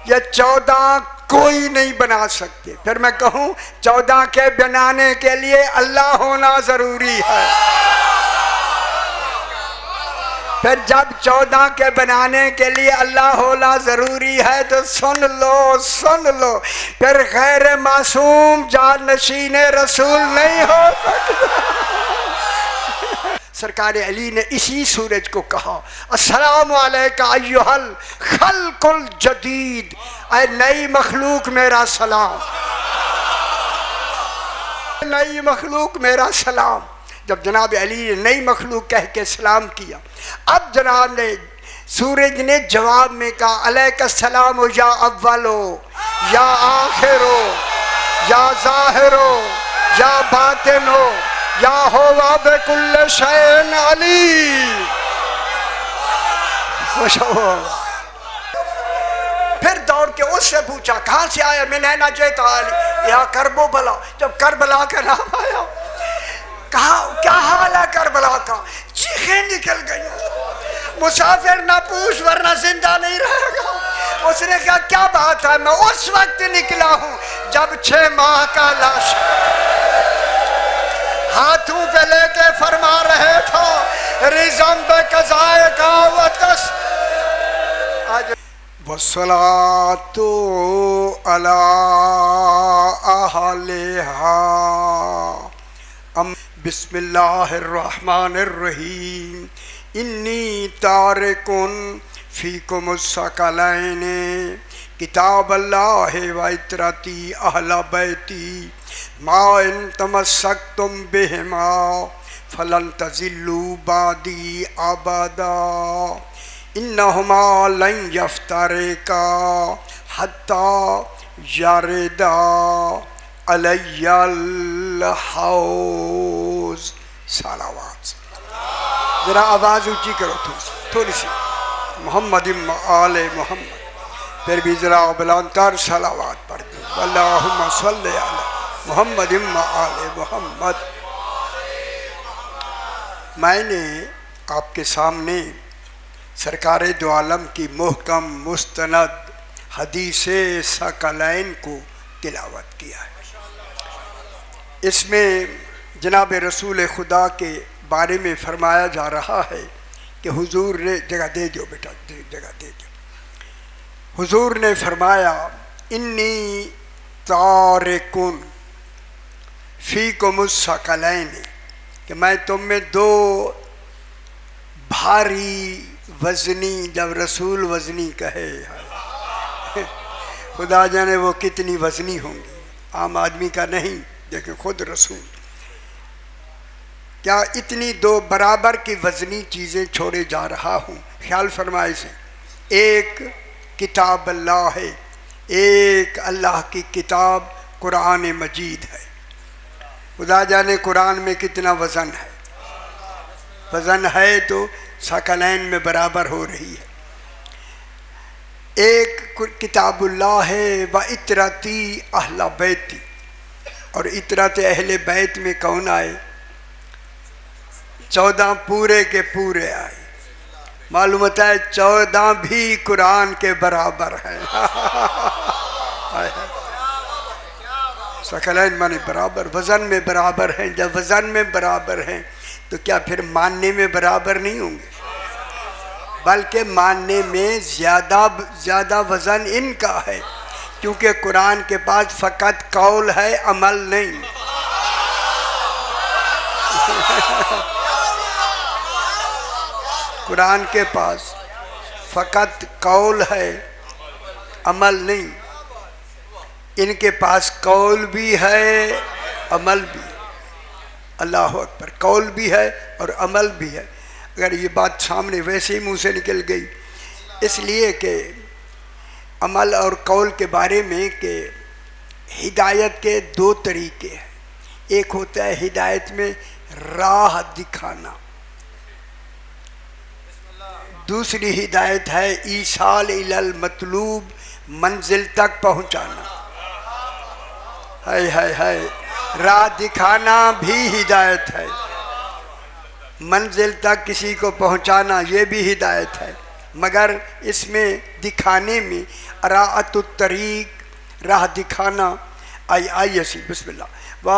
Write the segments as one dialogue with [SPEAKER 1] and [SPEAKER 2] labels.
[SPEAKER 1] ये 14 कोई नहीं बना सकते। फिर मैं कहूं 14 के बनाने के लिए अल्लाह होना जरूरी है। फिर जब 14 के बनाने के लिए अल्लाह होना जरूरी है तो सुन लो, फिर गैर मासूम जानशीन रसूल नहीं हो सकता। सरकार अली ने इसी सूरज को कहा, अस्सलामु अलैका अय्युहल खल्कुल जदीद, ऐ नई मखलूक मेरा सलाम, नई मखलूक मेरा सलाम। जब जनाब अली ने नई मखलूक कह के सलाम किया, अब जनाब ने सूरज ने जवाब में कहा, अलैका सलाम या अव्वलो या आखिरो या ज़ाहिरो या बातिनो या होवा बेकुल्ल शैन अली। फिर दौड़ के उससे पूछा, कहाँ से आया? मैं नैना जेता या करबो बला। जब करबला का नाम आया, कहा क्या हाल है करबला का? चीखें निकल गई। मुसाफिर ना पूछ वरना जिंदा नहीं रहेगा। उसने कहा क्या बात है? मैं उस वक्त निकला हूँ जब 6 माह का लाश हाथों पे लेके फरमा रहे था, रिज़म बे कज़ाए का वतस। आज वस्सलातु अला अहलिहा। बिस्मिल्लाहिर्रहमानिर्रहीम। इन्नी तारिकुन फ़ीकुमुस्सक़लैन किताब अल्लाह व इतरती अहला बैती मा इन तमस्सक्तुम बिहिमा फलन तज़िल्लू बादी अबदा इन्नहुमा लन यफ्तरिका हत्ता यरिदा अलैयल हौज़। सलावत। ज़रा आवाज़ ऊँची करो थोड़ी सी। मोहम्मद आले मोहम्मद। फिर भी ज़रा बुलंदतर सलावत पढ़ दो। अल्लाहुम्मा सल्लि अला मोहम्मद आले मोहम्मद। मैंने आपके सामने सरकार दो आलम की मुहकम मुस्तनद हदीसे सकलैन को तिलावत किया है। इसमें जनाब रसूल खुदा के बारे में फरमाया जा रहा है कि हुजूर ने जगह दे दो बेटा, जगह दे दो। हुजूर ने फरमाया, इन्नी तारिकुन फ़ीकुमुस्सक़लैन, कि मैं तुम में 2 भारी वज़नी, जब रसूल वज़नी कहे खुदा जाने वो कितनी वज़नी होंगी, आम आदमी का नहीं, देखें खुद रसूल। क्या इतनी 2 बराबर की वज़नी चीज़ें छोड़े जा रहा हूँ। ख्याल फरमाए से, एक किताब अल्लाह है, एक अल्लाह की किताब कुरान मजीद है। खुदा जाने कुरान में कितना वज़न है। वज़न है तो सकलैन में बराबर हो रही है। एक किताबुल्लाह है व इतरती अहला बैती, और इतरत अहले बैत में कौन आए? 14 पूरे के पूरे आए। मालूम होता है 14 भी कुरान के बराबर है। सकलैन माने बराबर, वज़न में बराबर हैं। जब वज़न में बराबर हैं तो क्या फिर मानने में बराबर नहीं होंगे? बल्कि मानने में ज़्यादा वज़न इनका है, क्योंकि कुरान के पास फ़कत कौल है, अमल नहीं। कुरान के पास फ़कत कौल है, अमल नहीं। इनके पास कौल भी है, अमल भी। अल्लाह अकबर। कौल भी है और अमल भी है। अगर ये बात सामने वैसे ही मुँह से निकल गई, इसलिए कि अमल और कौल के बारे में कि हिदायत के 2 तरीके हैं। एक होता है हिदायत में राह दिखाना, दूसरी हिदायत है ईसाल इलल मतलूब, मंजिल तक पहुँचाना। है राह दिखाना भी हिदायत है, मंजिल तक किसी को पहुंचाना ये भी हिदायत है। मगर इसमें दिखाने में अराअतुत तरीक, राह दिखाना, आई सी बिस्मिल्लाह, व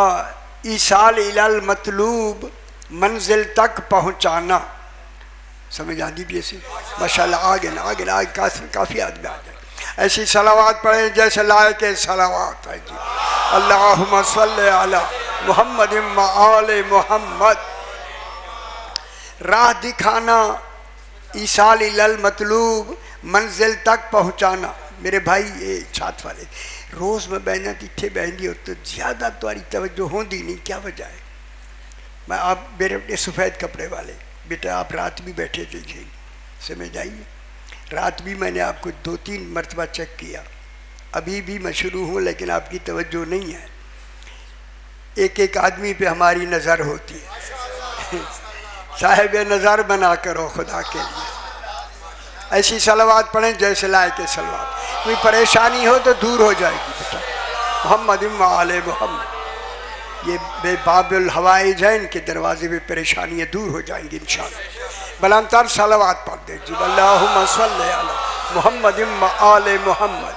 [SPEAKER 1] ईसाल इलल मतलूब, मंजिल तक पहुँचाना। समझ आती भी ऐसी माशाल्लाह। आगे ना काफ़ी आदमी आ जाए। ऐसी सलावात पढ़ें जैसे लायक सलावात है जी। अल्लाहुम्मा सल्ली अला मुहम्मद व आले मुहम्मद। राह दिखाना, ईसाल इलल मतलूब, मंजिल तक पहुँचाना। मेरे भाई ये साथ वाले रोज़ में बहना इतने बहनी हो तो ज़्यादा तुम्हारी तवज्जो होती नहीं, क्या वजह है? मैं आप मेरे अपने सफ़ेद कपड़े वाले बेटा, आप रात भी बैठे थे जी, समझ आइए। रात भी मैंने आपको 2-3 मरतबा चेक किया, अभी भी मैं शुरू हूँ लेकिन आपकी तवज्जो नहीं है। एक एक आदमी पे हमारी नज़र होती है। साहिब नज़र बना करो खुदा के लिए। ऐसी सलावात पढ़ें जैसे लायक सलावात। कोई परेशानी हो तो दूर हो जाएगी बेटा। मोहम्मद व आले मोहम्मद, ये बेबाबुल हवाइज हैं, इनके दरवाजे पे परेशानियाँ दूर हो जाएंगी इंशाअल्लाह। बुलंदतर सलावात पढ़ दे जी। अल्लाहुम्मा सल्ली अला मुहम्मद व आले मोहम्मद।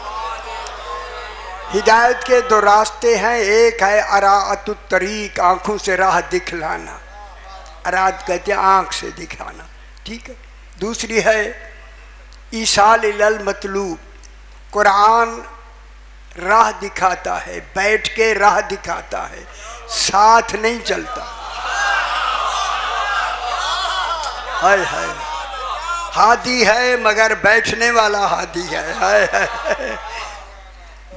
[SPEAKER 1] हिदायत के 2 रास्ते हैं। एक है अराअतुत तरीक, आँखों से राह दिखलाना। अरात कहते हैं आँख से दिखाना, ठीक है। दूसरी है ईसाल इलल मतलूब, कुरान राह दिखाता है, बैठ के राह दिखाता है, साथ नहीं चलता। हाय हाय, हादी है मगर बैठने वाला हादी है। हाय हाय,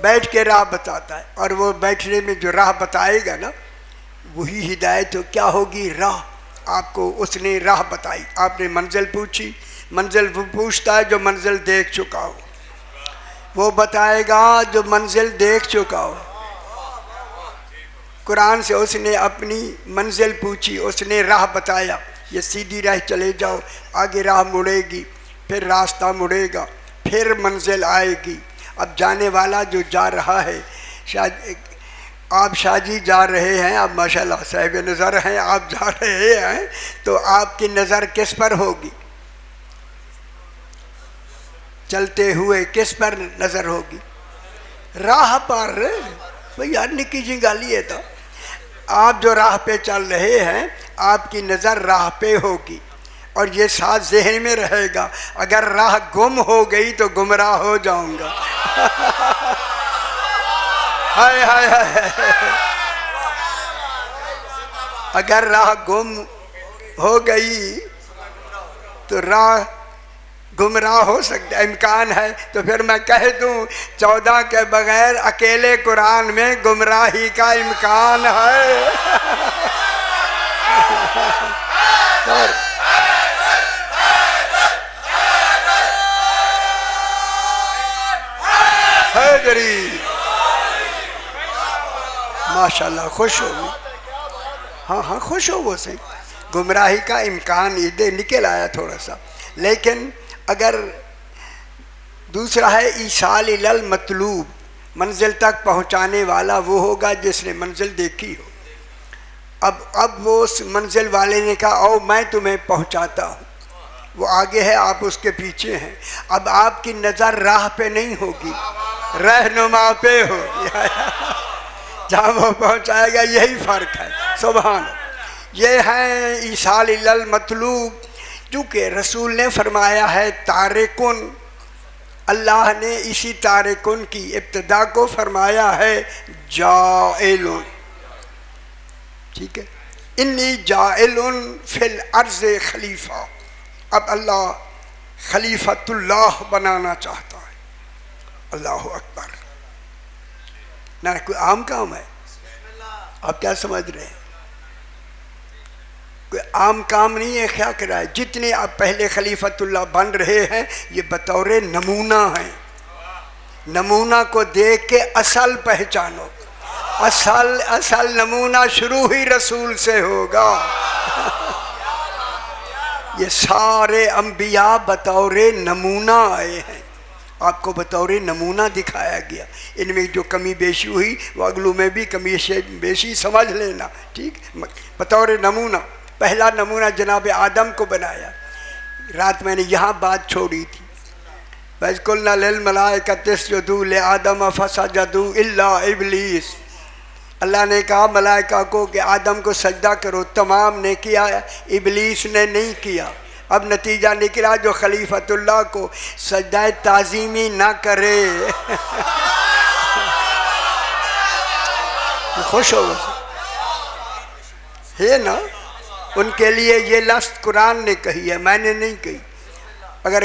[SPEAKER 1] बैठ के राह बताता है। और वो बैठने में जो राह बताएगा ना, वही हिदायत हो। क्या होगी? राह। आपको उसने राह बताई, आपने मंजिल पूछी, मंजिल वो पूछता है जो मंजिल देख चुका हो, वो बताएगा जो मंजिल देख चुका हो। कुरान से उसने अपनी मंजिल पूछी, उसने राह बताया, ये सीधी राह चले जाओ, आगे राह मुड़ेगी, फिर रास्ता मुड़ेगा, फिर मंजिल आएगी। अब जाने वाला जो जा रहा है, शायद आप शाहजी जा रहे हैं, आप माशाल्लाह साहिब नज़र हैं, आप जा रहे हैं, तो आपकी नज़र किस पर होगी? चलते हुए किस पर नज़र होगी? राह पर। भाई यार निकी जी गाली है। तो आप जो राह पे चल रहे हैं, आपकी नज़र राह पे होगी और ये साथ जहन में रहेगा, अगर राह गुम हो गई तो गुमराह हो जाऊंगा। हाय हाय हाय, अगर राह गुम हो गई तो राह गुमराह हो सकता, इम्कान है। तो फिर मैं कह दूं 14 के बगैर अकेले कुरान में गुमराही का इम्कान है। माशाल्लाह खुश हो। हाँ हाँ खुश हो। वो से गुमराही का इम्कान इधर निकल आया थोड़ा सा। लेकिन अगर दूसरा है ईसाल इलल मतलूब, मंजिल तक पहुंचाने वाला वो होगा जिसने मंजिल देखी हो। अब वो उस मंजिल वाले ने कहा आओ मैं तुम्हें पहुंचाता हूँ, वो आगे है, आप उसके पीछे हैं। अब आपकी नज़र राह पे नहीं होगी, रहनुमा पे होगी। जहाँ वो पहुँचाएगा, यही फ़र्क है। सुभान। ये है ईसाल इलल मतलूब। चूँकि रसूल ने फरमाया है तारिकुन, अल्लाह ने इसी तारिकुन की इब्तिदा को फरमाया है जाइलुन। ठीक है, इन्नी जाइलुन फिल अर्ज़ खलीफा। अब अल्लाह खलीफतुल्लाह बनाना चाहता है। अल्लाह अकबर। ना कोई आम काम है। आप क्या समझ रहे हैं? कोई आम काम नहीं है। क्या करा है? जितने आप पहले खलीफतुल्लाह बन रहे हैं, ये बतौर नमूना है। नमूना को देख के असल पहचानो। असल नमूना शुरू ही रसूल से होगा। ये सारे अंबिया बतौर नमूना आए हैं, आपको बतौर नमूना दिखाया गया। इनमें जो कमी बेशी हुई वो अगलों में भी कमी बेशी समझ लेना। ठीक, बतौर नमूना। पहला नमूना जनाब आदम को बनाया। रात मैंने यहाँ बात छोड़ी थी, बस कुलना लिल मलाइकत इसजुदू ले आदम फसजदू इल्ला इबलीस। अल्लाह ने कहा मलाइका को कि आदम को सजदा करो, तमाम ने किया, इबलीस ने नहीं किया। अब नतीजा निकला जो खलीफतुल्लाह को सजदा ताज़ीमी ना करे खुश हो है ना। उनके लिए ये लफ्ज़ कुरान ने कही है, मैंने नहीं कही। अगर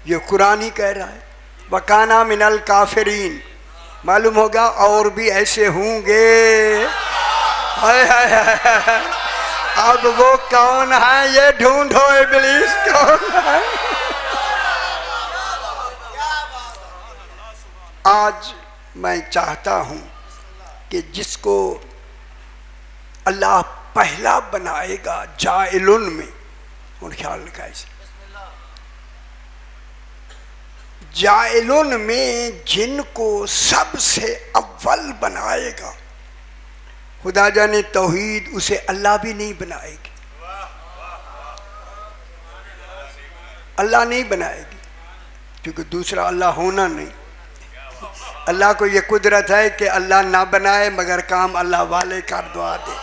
[SPEAKER 1] ये कुरान ही कह रहा है वकाना मिनल काफिरीन, मालूम होगा और भी ऐसे होंगे। हाय हाय हाय, अब वो कौन है ये ढूंढो, इब्लीस कौन है। आज मैं चाहता हूं कि जिसको अल्लाह पहला बनाएगा जाइलुन में, और ख्याल रखा इसे, जाइलुन में जिनको सबसे अव्वल बनाएगा, खुदा जाने तौहीद उसे अल्लाह भी नहीं बनाएगी, अल्लाह नहीं बनाएगी, क्योंकि दूसरा अल्लाह होना नहीं। अल्लाह को ये कुदरत है कि अल्लाह ना बनाए मगर काम अल्लाह वाले कर दुआ दे।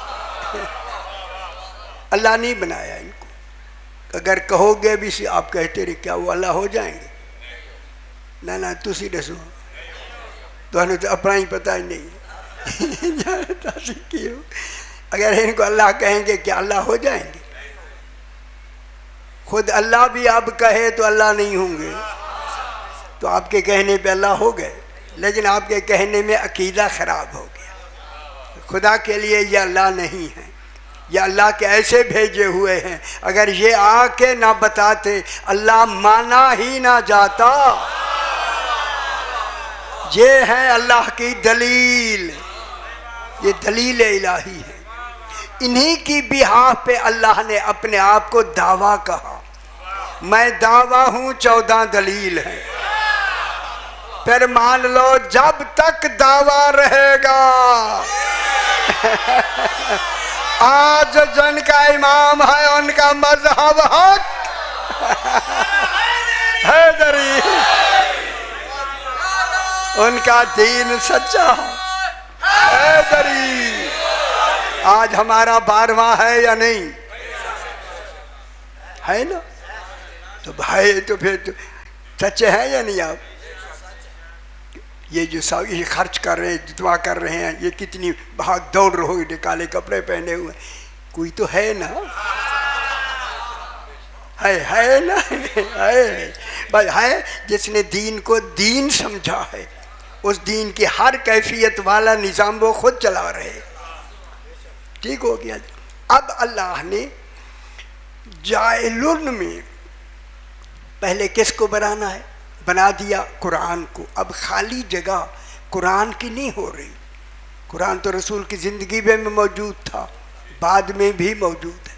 [SPEAKER 1] अल्लाह नहीं बनाया इनको। अगर कहोगे भी सी आप कहते रहे क्या वो अल्लाह हो जाएंगे? ना ना तुसी दसो, तुहानू तो अपना ही पता ही नहीं क्यों। अगर इनको अल्लाह कहेंगे क्या अल्लाह हो जाएंगे? खुद अल्लाह भी अब कहे तो अल्लाह नहीं होंगे, तो आपके कहने पे अल्लाह हो गए, लेकिन आपके कहने में अकीदा ख़राब हो गया। खुदा के लिए ये अल्लाह नहीं है, ये अल्लाह के ऐसे भेजे हुए हैं। अगर ये आके ना बताते अल्लाह माना ही ना जाता। ये है अल्लाह की दलील, ये दलील इलाही है। इन्हीं की बिहाफ पे अल्लाह ने अपने आप को दावा कहा, मैं दावा हूँ 14 दलील है। फिर मान लो जब तक दावा रहेगा आज जिनका इमाम है उनका मजहब हक हैदरी, उनका दीन सच्चा हैदरी। आज हमारा 12वां है या नहीं है ना? तो भाई तो फिर तो सच्चे हैं या नहीं? आप ये जो सब ये खर्च कर रहे हैं, दुआ कर रहे हैं, ये कितनी भाग दौड़ रहे, काले कपड़े पहने हुए, कोई तो है ना? है ना? है भाई, है जिसने दीन को दीन समझा है, उस दीन की हर कैफियत वाला निज़ाम वो खुद चला रहे। ठीक हो गया। अब अल्लाह ने जाइलुन में पहले किसको बनाना है? बना दिया कुरान को। अब खाली जगह कुरान की नहीं हो रही। कुरान तो रसूल की ज़िंदगी में मौजूद था, बाद में भी मौजूद है।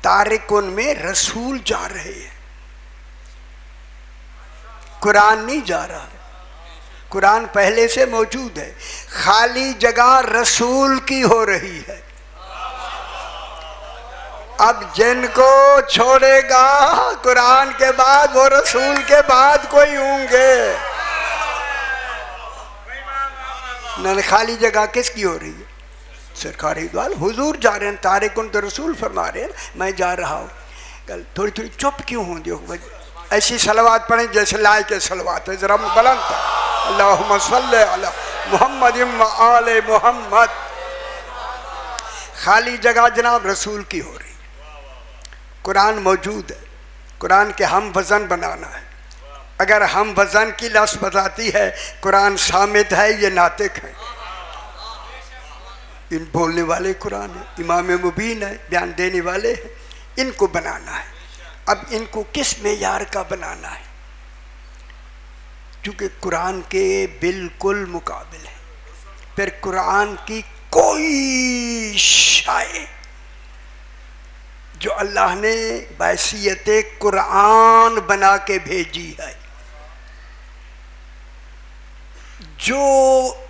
[SPEAKER 1] तारिकुन में रसूल जा रहे हैं, कुरान नहीं जा रहा है। कुरान पहले से मौजूद है, खाली जगह रसूल की हो रही है। अब जिनको छोड़ेगा कुरान के बाद वो रसूल के बाद कोई होंगे न। खाली जगह किसकी हो रही है? सरकारी द्वार। हुजूर जा रहे हैं, तारिकुन तो रसूल फरमा रहे हैं, मैं जा रहा हूँ। कल थोड़ी थोड़ी चुप क्यों हों? जो ऐसी सलवात पढ़ें जैसे लाए के सलवात है, जरा बुलंद था। अल्लाहुम्मा सल्ली अला मुहम्मद व आले मुहम्मद। खाली जगह जनाब रसूल की हो रही। कुरान मौजूद है, कुरान के हम वज़न बनाना है। अगर हम वज़न की लफ्ज़ बताती है कुरान सामित है, ये नातिक है। इन बोलने वाले कुरान है, इमाम मुबीन है, बयान देने वाले हैं। इनको बनाना है। अब इनको किस मेयार का बनाना है? क्योंकि कुरान के बिल्कुल मुकाबिल है। फिर कुरान की कोई शाय जो अल्लाह ने बैसियत कुरान बना के भेजी है, जो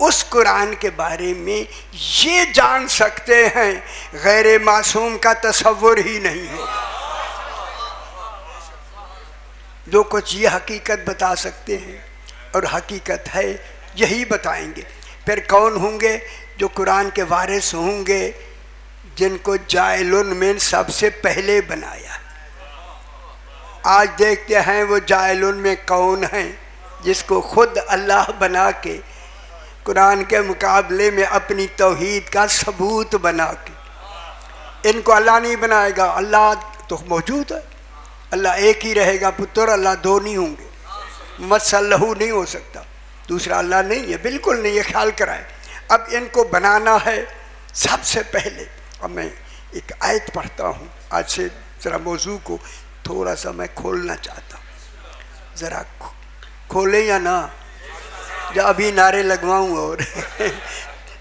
[SPEAKER 1] उस कुरान के बारे में ये जान सकते हैं, गैर मासूम का तसव्वुर ही नहीं होगा। जो कुछ ये हकीकत बता सकते हैं और हकीकत है यही बताएंगे। फिर कौन होंगे? जो कुरान के वारिस होंगे, जिनको जाइलुन में सबसे पहले बनाया। आज देखते हैं वो जाइलुन में कौन है, जिसको खुद अल्लाह बना के कुरान के मुकाबले में अपनी तौहीद का सबूत बना के। इनको अल्लाह नहीं बनाएगा। अल्लाह तो मौजूद है, अल्लाह एक ही रहेगा पुत्र, अल्लाह दो नहीं होंगे। मसल्लहू नहीं हो सकता, दूसरा अल्लाह नहीं है, बिल्कुल नहीं, ये ख्याल कराए। अब इनको बनाना है सबसे पहले। अब मैं एक आयत पढ़ता हूँ, आज से ज़रा मौजू को थोड़ा सा मैं खोलना चाहता हूँ। ज़रा खोलें या ना? जब अभी नारे लगवाऊँ और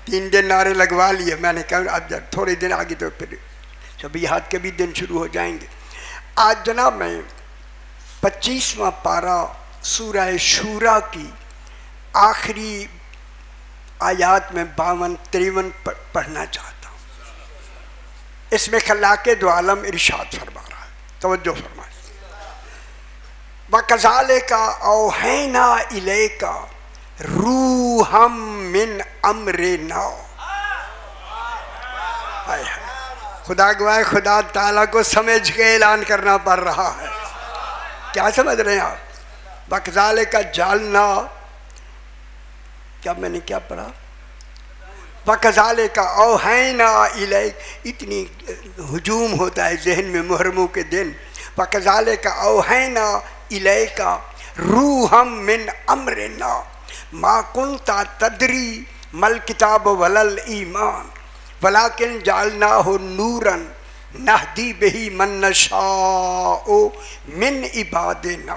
[SPEAKER 1] 3 दिन नारे लगवा लिए मैंने, कहा अब जब थोड़े दिन आगे तो फिर शबीहात के भी दिन शुरू हो जाएंगे। आज जनाब मैं 25वां पारा सूरह शूरा की आखिरी आयात में 52-53 पढ़ना चाहता हूँ। इसमें खल्लाके दो आलम इरशाद फरमा रहा है, तवज्जो फरमाए। वकज़ालिका औहैना इलैका रूहम मिन अम्रिना। खुदा गवाह, खुदा ताला को समझ के ऐलान करना पड़ रहा है। क्या समझ रहे हैं आप? वकज़ालिका जालना, क्या मैंने क्या पढ़ा? वकज़ालिका औहैना इलैक। इतनी हुजूम होता है जहन में मुहर्रमों के दिन। वकज़ालिका औहैना इलैका रूहम मिन अम्रिना मा कुंता तदरी मल किताब वलल ईमान वलाकिन जालनाहु नूरन नहदी बिही मन नशाओ मिन इबादिना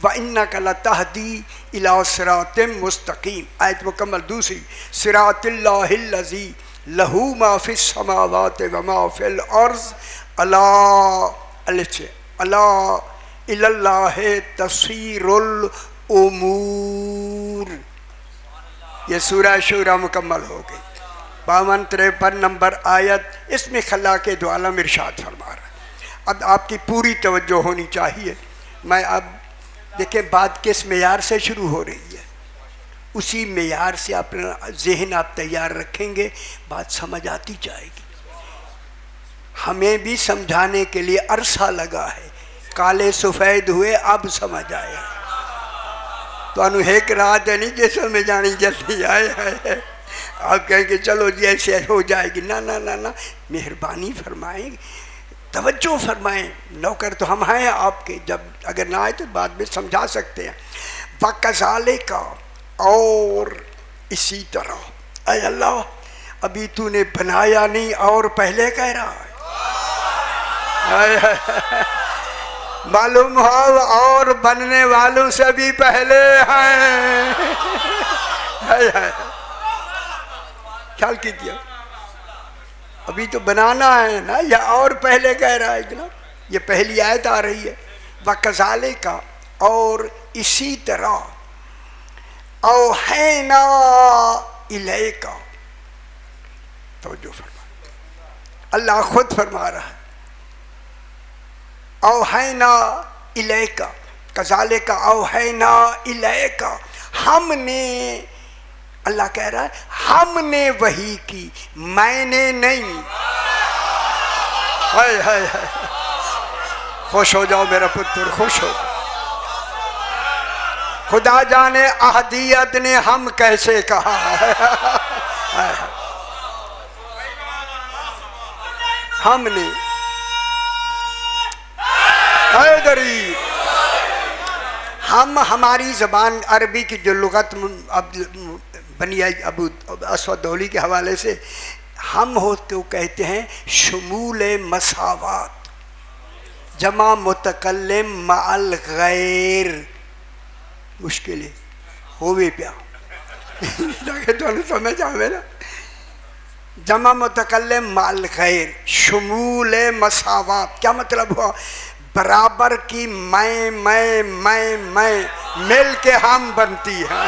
[SPEAKER 1] व इन्नका लतहदी इला सिरातिम मुस्तकीम। आयत मुकम्मल दूसरी। सिरातिल्लाहिल्लज़ी लहू मा फिस समावाति व मा फिल अर्ज़ अला अला इलल्लाहि तस्वीरुल उमूर। ये सूरह शूरा मुकम्मल हो गई। 52-53 नंबर आयत। इसमें खल्लाके दो आलम इरशाद फरमा रहा है। अब आपकी पूरी तवज्जो होनी चाहिए। मैं अब देखिए बात किस मेयार से शुरू हो रही है, उसी मेयार से अपना जहन आप तैयार रखेंगे, बात समझ आती जाएगी। हमें भी समझाने के लिए अरसा लगा है, काले सफ़ेद हुए अब समझ आए। तो एक रात है नहीं जैसे में जानी जल्दी आए है। आप कहेंगे चलो जी ऐसे हो जाएगी, ना ना ना ना, मेहरबानी फरमाएं, तवज्जो फरमाएं। नौकर तो हम हैं आपके, जब अगर ना आए तो बाद में समझा सकते हैं। वकज़ालिका, और इसी तरह। अय अल्लाह, अभी तूने बनाया नहीं और पहले कह रहा है। मालूम हो और बनने वालों से भी पहले हैं। ख्याल कीजिए, अभी तो बनाना है ना, या और पहले कह रहा है जनाब। ये पहली आयत आ रही है। वकज़ालिका, और इसी तरह, औहैना इलैका। तो जो फरमा, अल्लाह खुद फरमा रहा है, औहैना इलैका कज़ालिका औहैना इलैका। हमने, अल्लाह कह रहा है हमने वही की, मैंने नहीं। हाय हाय हाय, खुश हो जाओ मेरा पुत्र, खुश हो। खुदा जाने अहदियत ने हम कैसे कहा है। हमने गरीब, हम, हमारी ज़बान अरबी की जो लुगत अब बनी अबू अस्वदौली के हवाले से, हम हो तो कहते हैं शुमूल मसावात, जमा मुतकल्लिम माल गैर। मुश्किल है होवे प्या तो समझ आवे ना। जमा मुतकल्लिम माल गैर, शुमूल मसावात, क्या मतलब हुआ? बराबर की मैं मिल के हम बनती है।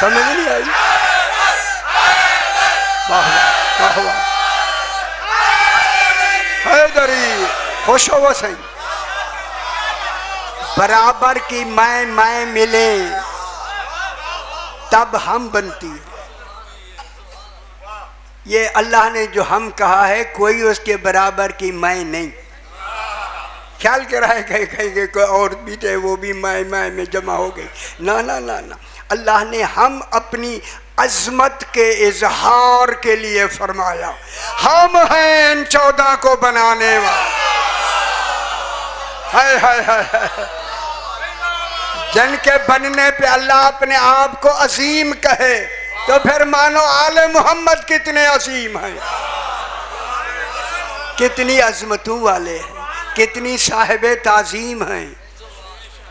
[SPEAKER 1] समझ नहीं आई? वाह वाह वाह। दरी खुश हो वो सही। बराबर की मैं मिले तब हम बनती है। ये अल्लाह ने जो हम कहा है, कोई उसके बराबर की मैं नहीं। ख्याल कर रहा है कहीं कहीं कोई और भी थे, वो भी मैं में जमा हो गई। ना ना ना ना, अल्लाह ने हम अपनी अजमत के इजहार के लिए फरमाया, हम हैं इन 14 को बनाने वाले। हाय हाय हाय, जिनके बनने पे अल्लाह अपने आप को अजीम कहे, तो फिर मानो आले मोहम्मद कितने अजीम हैं, कितनी अजमतों वाले हैं, कितनी साहिबे ताजीम हैं।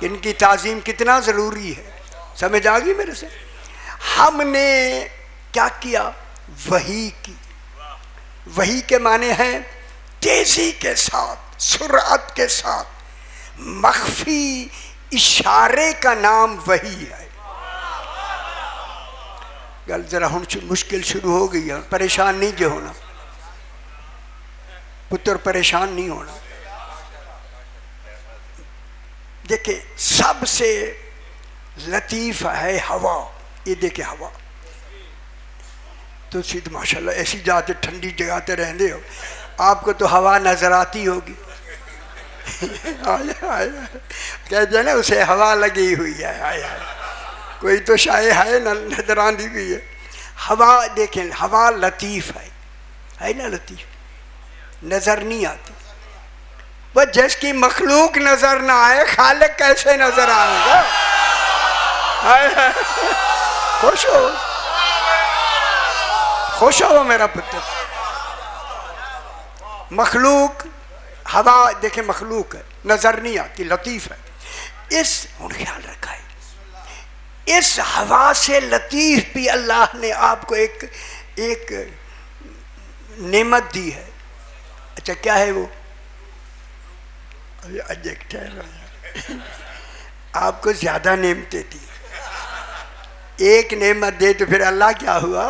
[SPEAKER 1] इनकी ताजीम कितना ज़रूरी है, समझ आ गई मेरे से। हमने क्या किया? वही की। वही के माने हैं तेजी के साथ, सुरअत के साथ, मख्फी इशारे का नाम वही है। गल जरा हम मुश्किल शुरू हो गई है, परेशान नहीं जो होना पुत्र, परेशान नहीं होना। देखिए सबसे लतीफ़ है हवा। ये देखे हवा तो सीध माशाल्लाह ऐसी जाते ठंडी जगह पे रहते हो, आपको तो हवा नजर आती होगी। कहते हैं ना उसे हवा लगी हुई है। आया कोई तो शायद है न, नजर आती भी है हवा। देखें हवा लतीफ़ है ना, लतीफ़ नजर नहीं आती। वह जिसकी मखलूक नजर ना आए, खालिक कैसे नजर आएगा? खुश हो, खुश हो मेरा पुत्र। मखलूक हवा देखे मखलूक है, नजर नहीं आती, लतीफ़ है। इस उन ख्याल रखा है, इस हवा से लतीफ़ भी अल्लाह ने आपको एक नेमत दी है। अच्छा क्या है वो? आपको ज्यादा नेमतें दी। एक नेमत दे तो फिर अल्लाह क्या हुआ?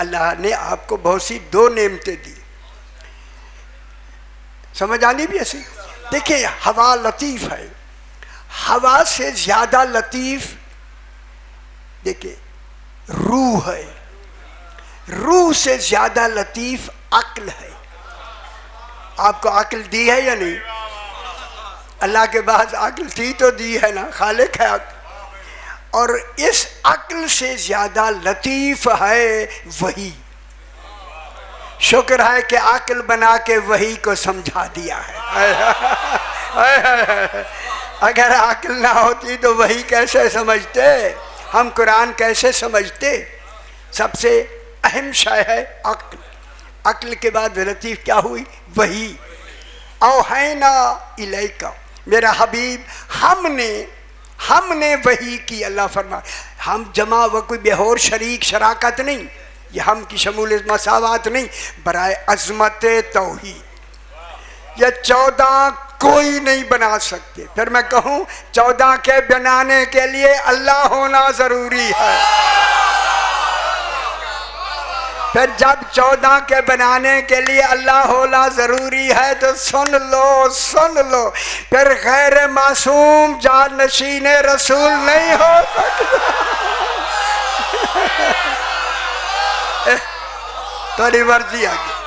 [SPEAKER 1] अल्लाह ने आपको बहुत सी 2 नेमतें दी। समझ आनी भी ऐसे। देखिए हवा लतीफ़ है, हवा से ज्यादा लतीफ़ देखिए रूह है, रूह से ज्यादा लतीफ़ अक्ल है। आपको अक्ल दी है या नहीं? अल्लाह के बाद अक्ल थी तो दी है ना, खालिक है अक्ल। और इस अक्ल से ज्यादा लतीफ़ है वही। शुक्र है कि अक्ल बना के वही को समझा दिया है। अगर अक्ल ना होती तो वही कैसे समझते, हम कुरान कैसे समझते? सबसे अहम शय है अक्ल। अक्ल के बाद लतीफ़ क्या हुई? वही। औहैना इलैका, मेरा हबीब हमने वही की। अल्लाह फरमा हम जमा व कोई बेहोर शरीक शराकत नहीं, ये हम की शमूलियत मसावात नहीं, बराए अज़मत तौहीद। ये 14 कोई नहीं बना सकते। फिर मैं कहूँ 14 के बनाने के लिए अल्लाह होना ज़रूरी है। फिर जब 14 के बनाने के लिए अल्लाह होना ज़रूरी है तो सुन लो, फिर गैर मासूम जानशीन रसूल नहीं हो थोड़ी मर्जी आ गई।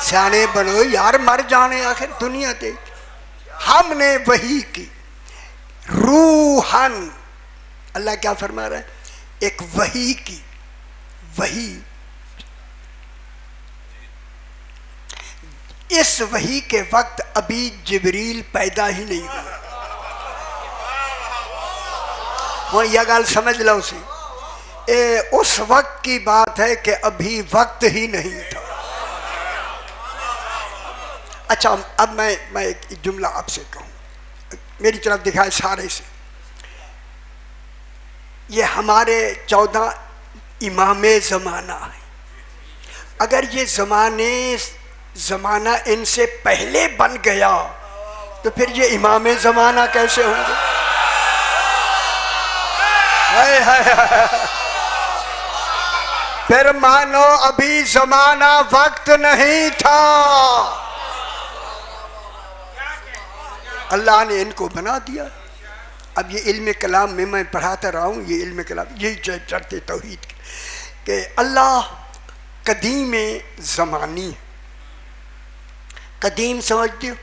[SPEAKER 1] सियाने बनो यार, मर जाने आखिर दुनिया ते। हमने वही की रूहन। अल्लाह क्या फरमा रहा है? एक वही की। वही इस वही के वक्त अभी जिब्रील पैदा ही नहीं हुआ। वो यह गल समझ लो उसे, उस वक्त की बात है कि अभी वक्त ही नहीं था। अच्छा अब मैं एक जुमला आपसे कहूँ, मेरी तरफ दिखाए सारे से। ये हमारे 14 इमामे ज़माना है। अगर ये ज़माना इनसे पहले बन गया तो फिर ये इमामे ज़माना कैसे होंगे? हाय हाय हाय। फिर मानो अभी जमाना वक्त नहीं था, अल्लाह ने इनको बना दिया। अब ये इल्म कलाम में मैं पढ़ाता रहा हूँ, ये इल्म कलाम यही चढ़ते तौहीद के अल्लाह कदीम ज़मानी है। कदीम समझते हो?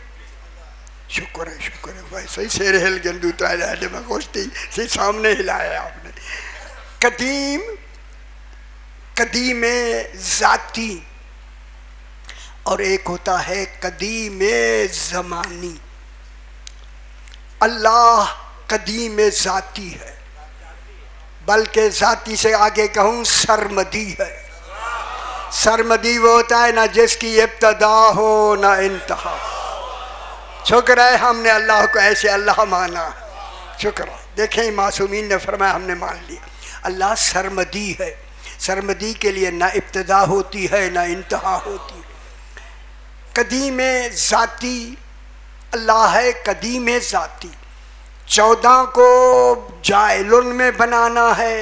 [SPEAKER 1] शुक्र है शुक्र है, वैसे ही शेर हिल गंदू तो मैं गोश्ती से सामने हिलाया आपने। कदीम, कदीम ज़ाती और एक होता है कदीम ज़मानी। अल्लाह कदीम ज़ाती है, बल्कि ज़ाती से आगे कहूँ सरमदी है। सरमदी वो होता है ना जिसकी इब्तदा हो ना इंतहा। शुक्र है हमने अल्लाह को ऐसे अल्लाह माना, शुक्र है। देखें मासूमीन ने फरमाया हमने मान लिया। अल्लाह सरमदी है, सरमदी के लिए ना इब्तदा होती है ना इंतहा होती है। कदीम ज़ाती अल्लाह है, कदीम ज़ाती। 14 को जाइलुन में बनाना है,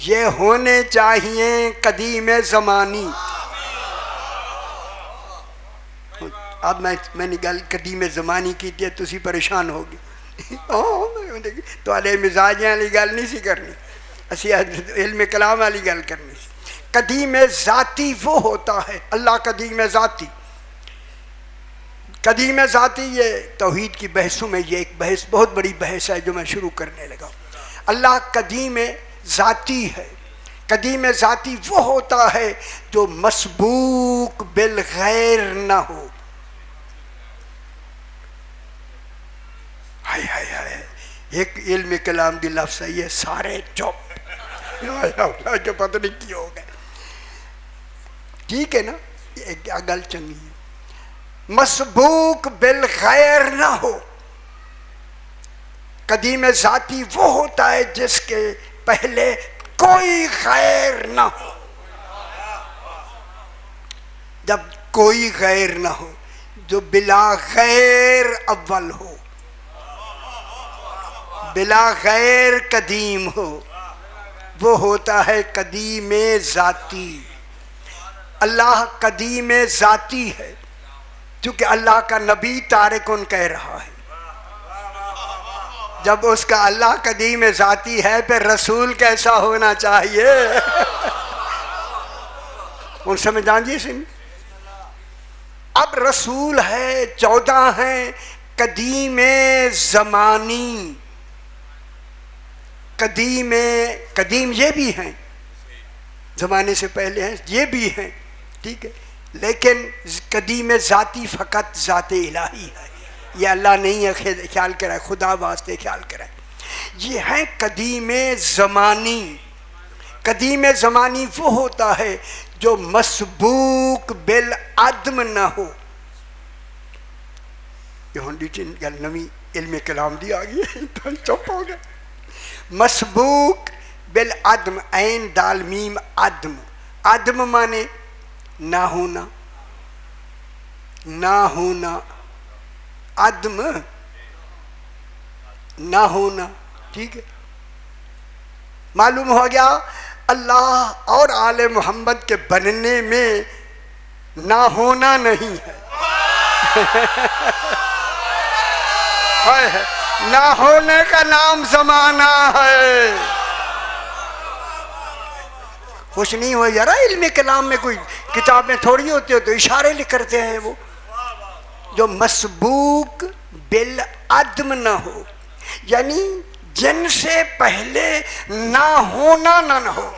[SPEAKER 1] ये होने चाहिए कदीम ज़मानी। अब मैंने गल कदीम ज़मानी की थी, तुसी परेशान हो गए तो आले मिजाज वाली गल नहीं सी करनी, असी इल्म कलाम वाली गल करनी। कदीम ज़ाती वो होता है, अल्लाह कदीम ज़ाती। कदीम ज़ाती ये तौहीद की बहसों में ये एक बहस, बहुत बड़ी बहस है जो मैं शुरू करने लगा। अल्लाह कदीम ज़ाती है। कदीम ज़ाती वो होता है जो मसबूक बिल गैर ना हो। हाय हाय हाय, एक इल्म कलाम की लफ्ज़ है ये, सारे चुप जो पता नहीं क्यों हो गए। ठीक है ना, ये गल चंगी है। मसबूक बिल गैर ना हो। कदीम ज़ाती वो होता है जिसके पहले कोई गैर ना हो। जब कोई गैर ना हो, जो बिला गैर अव्वल हो, बिला गैर कदीम हो, वो होता है कदीम ज़ाती। अल्लाह कदीम ज़ाती है क्योंकि अल्लाह का नबी तारिकुन कह रहा है। जब उसका अल्लाह कदीम ज़ाती है फिर रसूल कैसा होना चाहिए उन समय जानिए सुन। अब रसूल है, 14 हैं कदीम ज़मानी। कदीम ये भी हैं, ज़माने से पहले हैं, ये भी हैं, ठीक है। लेकिन कदीम ज़ाती फ़कत ज़ात इलाही है, ये अल्लाह नहीं है, ख्याल कराए, खुदा वास्ते ख्याल कराए। ये हैं कदीम ज़मानी। कदीम ज़मानी वो होता है जो मसबूक बिल अदम ना हो। ये गल नवी इल्म कलाम दी आ गई तो चुप हो गए। मसबूक बिल अदम, ऐन दाल मीम अदम। अदम माने ना होना, ना होना, अदम ना होना, ठीक है। मालूम हो गया अल्लाह और आले मोहम्मद के बनने में ना होना नहीं है ना होने का नाम ज़माना है। खुश नहीं हो यार, इल्म कलाम में कोई किताबें थोड़ी होती हो तो इशारे लिख करते हैं। वो जो मसबूक बिल अदम ना हो, यानी जिनसे पहले ना होना ना हो,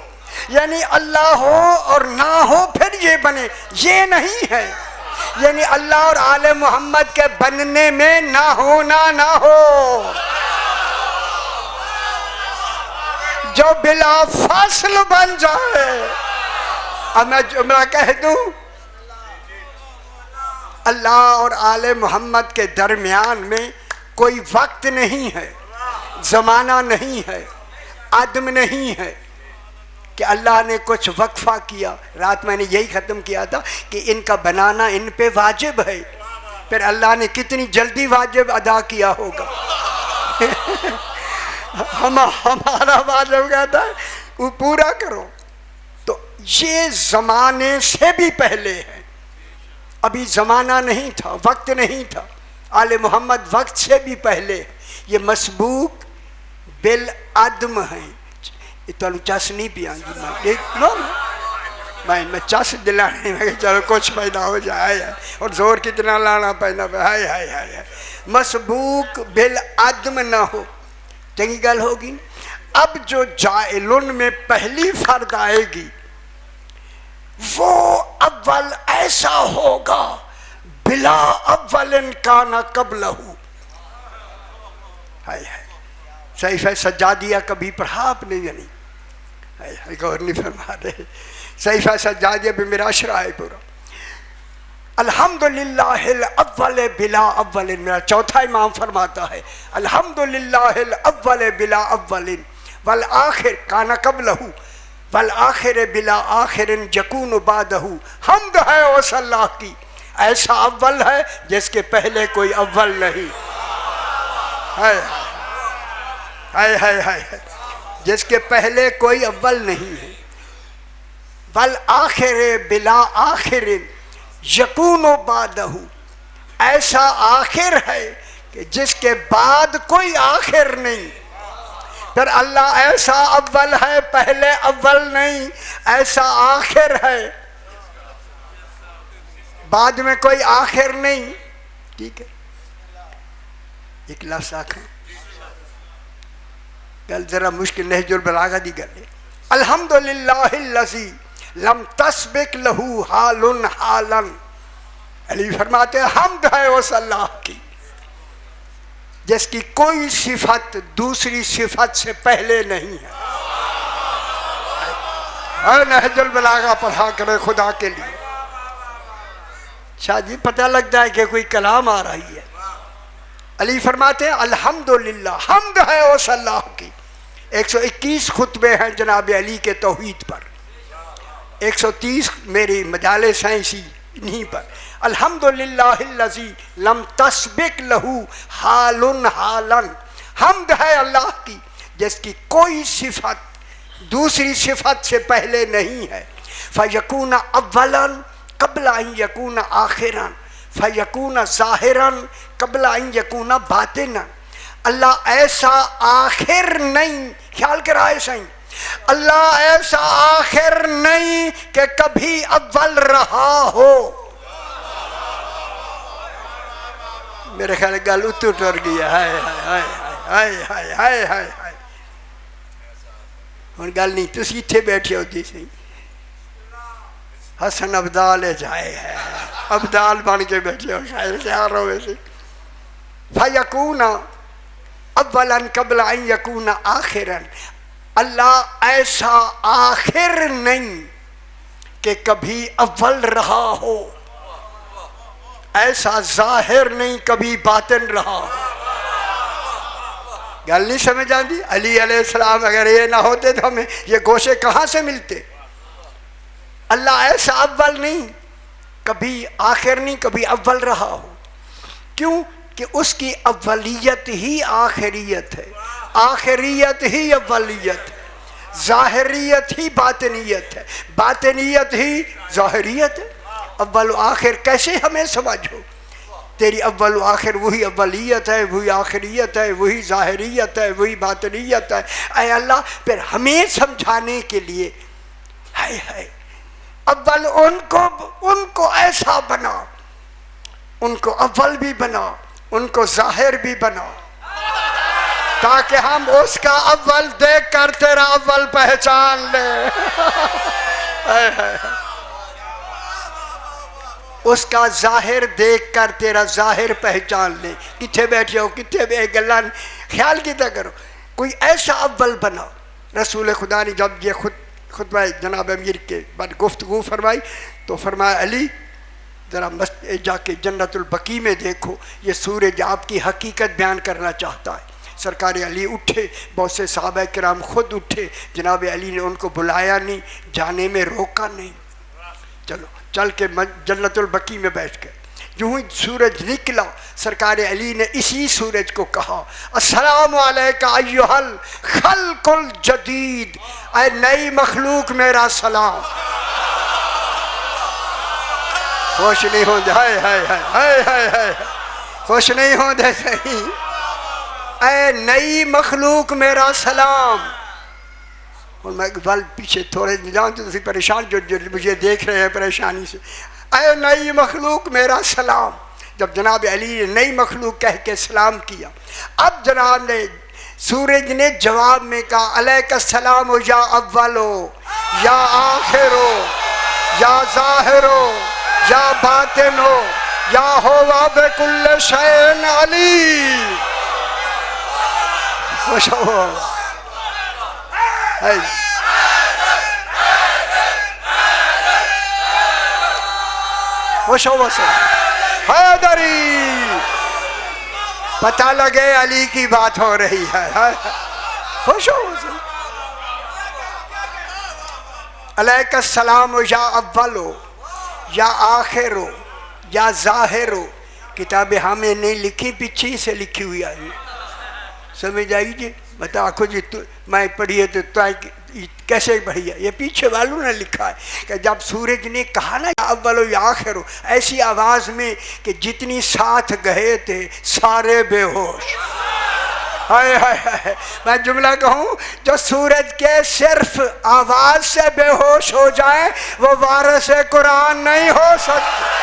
[SPEAKER 1] यानी अल्लाह हो और ना हो फिर ये बने, ये नहीं है। यानी अल्लाह और आले मोहम्मद के बनने में ना होना ना हो, जो बिला फासल बन जाए। अब मैं जुमला कह दूं, अल्लाह और आले मोहम्मद के दरमियान में कोई वक्त नहीं है, ज़माना नहीं है, आदम नहीं है कि अल्लाह ने कुछ वक्फा किया। रात मैंने यही ख़त्म किया था कि इनका बनाना इन पे वाजिब है, फिर अल्लाह ने कितनी जल्दी वाजिब अदा किया होगा हमारा बात जब कहता है वो पूरा करो, तो ये जमाने से भी पहले है। अभी जमाना नहीं था, वक्त नहीं था, आले मोहम्मद वक्त से भी पहले। ये मसबूक बिल आदम है। तो चस नहीं पियांगी मैं, देख लो भाई, मैं चस दिलाने में चलो कुछ पैदा हो जाए, और जोर कितना लाना पैदा, हाय हाय हाय। मसबूक बिल आदम ना हो, चंगी गल होगी। अब जो जाइलुन में पहली फर्द आएगी वो अव्वल ऐसा होगा बिला अव्वलिन काना कबलहू। हाय हाय, सहीफा सज्जादिया कभी पढ़ा आपने या नहीं? हाय हाय, गौर नहीं फरमा रहे। सहीफा सज्जादिया भी मेरा अशरा है पूरा। अल्हम्दुलिल्लाहिल अव्वल बिला अव्वलिन, मेरा चौथा इमाम फरमाता है अल्हम्दुलिल्लाहिल अव्वल बिला अव्वलिन वल आखिर काना कबलहू वल आखिर बिला आखिरिन यकून बादहू। हम्द है उस अल्लाह की, ऐसा अव्वल है जिसके पहले कोई अव्वल नहीं। हाय हाय हाय हाय, जिसके पहले कोई अव्वल नहीं है। वल आखिर बिला आखिरिन यकूनो बादहू, ऐसा आखिर है कि जिसके बाद कोई आखिर नहीं। फिर अल्लाह ऐसा अव्वल है, पहले अव्वल नहीं, ऐसा आखिर है, बाद में कोई आखिर नहीं। ठीक है, एक लफ्ज़ आखें, गल जरा मुश्किल नहजुल बलागा दी गल है। अल्हम्दुलिल्लाहिल्लज़ी लम तस्बिक लहू हालुन हालन। अली फरमाते हैं हम्द है उस अल्लाह की जिसकी कोई सिफत दूसरी सिफत से पहले नहीं है। नहजुल बलागा पढ़ा करे खुदा के लिए, शायद जी पता लगता है कि कोई कलाम आ रही है। अली फरमाते हैं अल्हम्दुलिल्लाह, हम्द है उस अल्लाह की। 121 खुतबे हैं जनाब अली के तौहीद पर, 130 मेरी मजालिस हैं इसी इन्हीं पर। अल्हम्दुलिल्लाहिल्लज़ी लम तस्बिक लहू हालुन हालन, हम्द है अल्लाह की जिसकी कोई सिफत दूसरी सिफत से पहले नहीं है। फ़यकून अव्वलन क़ब्ल अन यकून आखिरन फ़यकून ज़ाहिरन क़ब्ल अन यकून बातिनन। अल्लाह ऐसा आखिर नहीं, ख्याल कराए सही, अल्लाह ऐसा आखिर नहीं कि कभी अव्वल रहा हो। मेरे ख्याल गल उतर गया। हाय हाय हाय हाय हाय हाय हाय, हुण गल नहीं, तुसीं इत्थे बैठे हो जी सही, हसन अब्दाल जाए है, अब्दाल बन के बैठे हो, शायद तैयार हो वैसे। फ़यकून अव्वलन क़ब्ल अन यकून आखिरन, अल्लाह ऐसा आखिर नहीं कि कभी अव्वल रहा हो, ऐसा जाहिर नहीं कभी बातिन रहा। गल नहीं समझ आती? अली अलैहिस्सलाम अगर ये ना होते तो हमें ये गोशे कहाँ से मिलते? अल्लाह ऐसा अव्वल नहीं, कभी आखिर नहीं, कभी अव्वल रहा हो। क्यों? कि उसकी अव्वलियत ही आखिरियत है, आखिरियत ही अव्वलियत है, ज़ाहिरियत ही बातिनियत है, बातिनियत ही ज़ाहिरियत है। अव्वल आखिर कैसे हमें समझो? तेरी अव्वल आखिर वही अव्वलियत है, वही आखिरियत है, वही ज़ाहिरियत है, वही बातिनियत है। ऐ अल्लाह, फिर हमें समझाने के लिए हाय हाय अव्वल उनको ऐसा बना, उनको अव्वल भी बना, उनको ज़ाहिर भी बना, ताकि हम उसका अव्वल देख कर तेरा अव्वल पहचान ले। उसका जाहिर देख कर तेरा जाहिर पहचान ले। किथे बैठे हो, किथे गल्ला ख्याल कितना करो, कोई ऐसा अव्वल बना। रसूल खुदा ने जब ये खुतबा जनाब अमीर के बाद गुफ्तगू फरमाई तो फरमाया अली ज़रा मस्जिद जाके जन्नतुल बकी में देखो, ये सूरज आपकी हकीकत बयान करना चाहता है। सरकार अली उठे, बहुत से सहाबा किराम खुद उठे, जनाब अली ने उनको बुलाया नहीं, जाने में रोका नहीं, चलो चल के जन्नतुल बकी में बैठ गए। यूं ही सूरज निकला, सरकार अली ने इसी सूरज को कहा, अस्सलामु अलैका अय्युहल खल्कुल जदीद, ऐ नई मखलूक मेरा सलाम। खुश नहीं हो जाए, है खुश नहीं हो दे सही, ऐ नई मखलूक मेरा सलाम। और मैं बल पीछे थोड़े जाऊँ तो तुम परेशान जो मुझे देख रहे हैं परेशानी से, ऐ नई मखलूक मेरा सलाम। जब जनाब अली ने नई मखलूक कह के सलाम किया, अब जनाब ने सूरज ने जवाब में कहा, अलैका सलाम या अव्वलो या आखिरो या ज़ाहिरो या बातिनो या हुवा बिकुल्ल शैइन अली। खुश हो खुश हो बस हैदरी, पता लगे अली की बात हो रही है। खुश हो बस। अलैका सलाम या अव्वलो या आखिरो या ज़ाहिरो, किताबें हमें नहीं लिखी, पीछे से लिखी हुई आई, समझ आइए। बता आखो जी मैं पढ़िए तो कैसे बढ़िया, ये पीछे वालों ने लिखा है कि जब सूरज ने कहा ना अव्वलो या आखिरो, ऐसी आवाज़ में कि जितनी साथ गए थे सारे बेहोश। हाय हाय हाय, मैं जुमला कहूँ, जो सूरज के सिर्फ आवाज़ से बेहोश हो जाए वो वारिस कुरान नहीं हो सकते।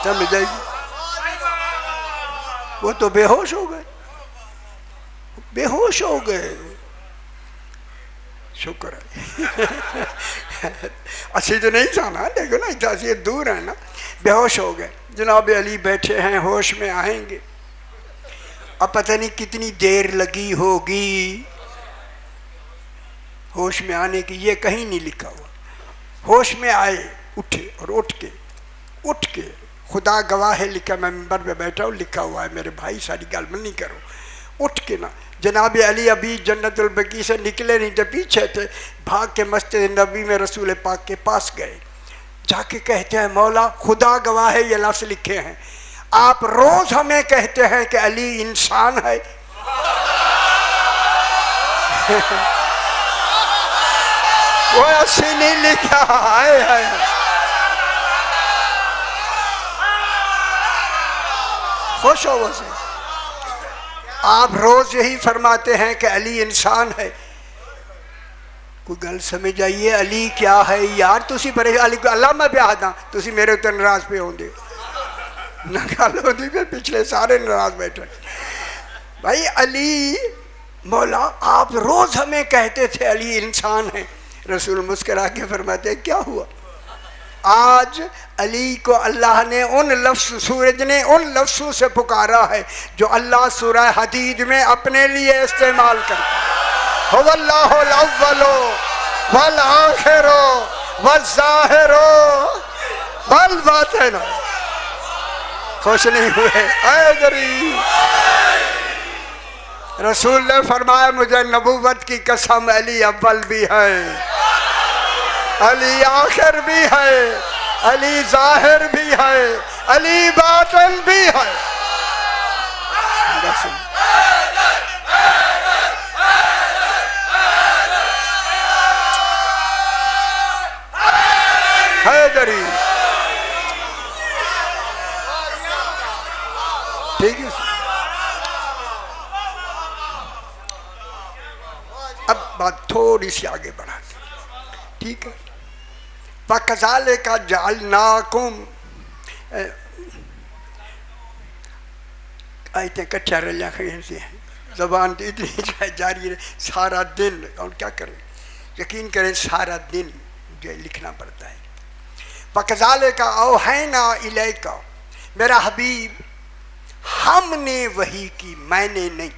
[SPEAKER 1] समझ जाएगी, वो तो बेहोश हो गए, बेहोश हो गए। शुक्र है अच्छी तो नहीं जाना, देखो ना इतना से दूर है ना, बेहोश हो गए। जनाब अली बैठे हैं, होश में आएंगे। अब पता नहीं कितनी देर लगी होगी होश में आने की, ये कहीं नहीं लिखा हुआ। होश में आए, उठे और उठ के खुदा गवाह है, लिखा, मैं मिंबर पे बैठा हूँ, लिखा हुआ है मेरे भाई, सारी गलमन नहीं करो। उठ के ना जनाब अली अभी जन्नतुल बकी से निकले नहीं थे, पीछे थे, भाग के मस्जिद नबी में रसूल पाक के पास गए। जाके कहते हैं, मौला खुदा गवाह है, ये लफ्ज़ लिखे हैं, आप रोज़ हमें कहते हैं कि अली इंसान है। वो ऐसे नहीं लिखा है। खुश हो वैसे, आप रोज यही फरमाते हैं कि अली इंसान है। कोई गल समझ आइए, अली क्या है यार, तुसी परे अली को अल्लाह मैं पे आदा, तुसी मेरे उत्ते नाराज पे होंगे ना, गल होती फिर पिछले सारे नाराज बैठे। भाई अली मौला, आप रोज हमें कहते थे अली इंसान है। रसूल मुस्कुरा के फरमाते, क्या हुआ, आज अली को अल्लाह ने उन लफ्ज़, सूरज ने उन लफ्ज़ों से पुकारा है जो अल्लाह सूरह हदीद में अपने लिए इस्तेमाल करता। हुवल्लाहुल अव्वलो वल आखिरो वल ज़ाहिरो वल बातिनो। खुश नहीं हुए ऐदरी, रसूल ने फरमाया, मुझे नबूवत की कसम, अली अव्वल भी है, अली आखिर भी है, अली ज़ाहिर भी है, अली बातिन भी है। हैदरी, ठीक है। अब बात थोड़ी सी आगे बढ़ा, ठीक है। वकज़ाले का जालनाकुम, आयतें कच्चा रलिया खड़ी से हैं, ज़बान तो इतनी जारी है सारा दिन, और क्या करें, यकीन करें सारा दिन मुझे लिखना पड़ता है। वकज़ाले का औहैना इलैका, मेरा हबीब हमने वही की, मैंने नहीं,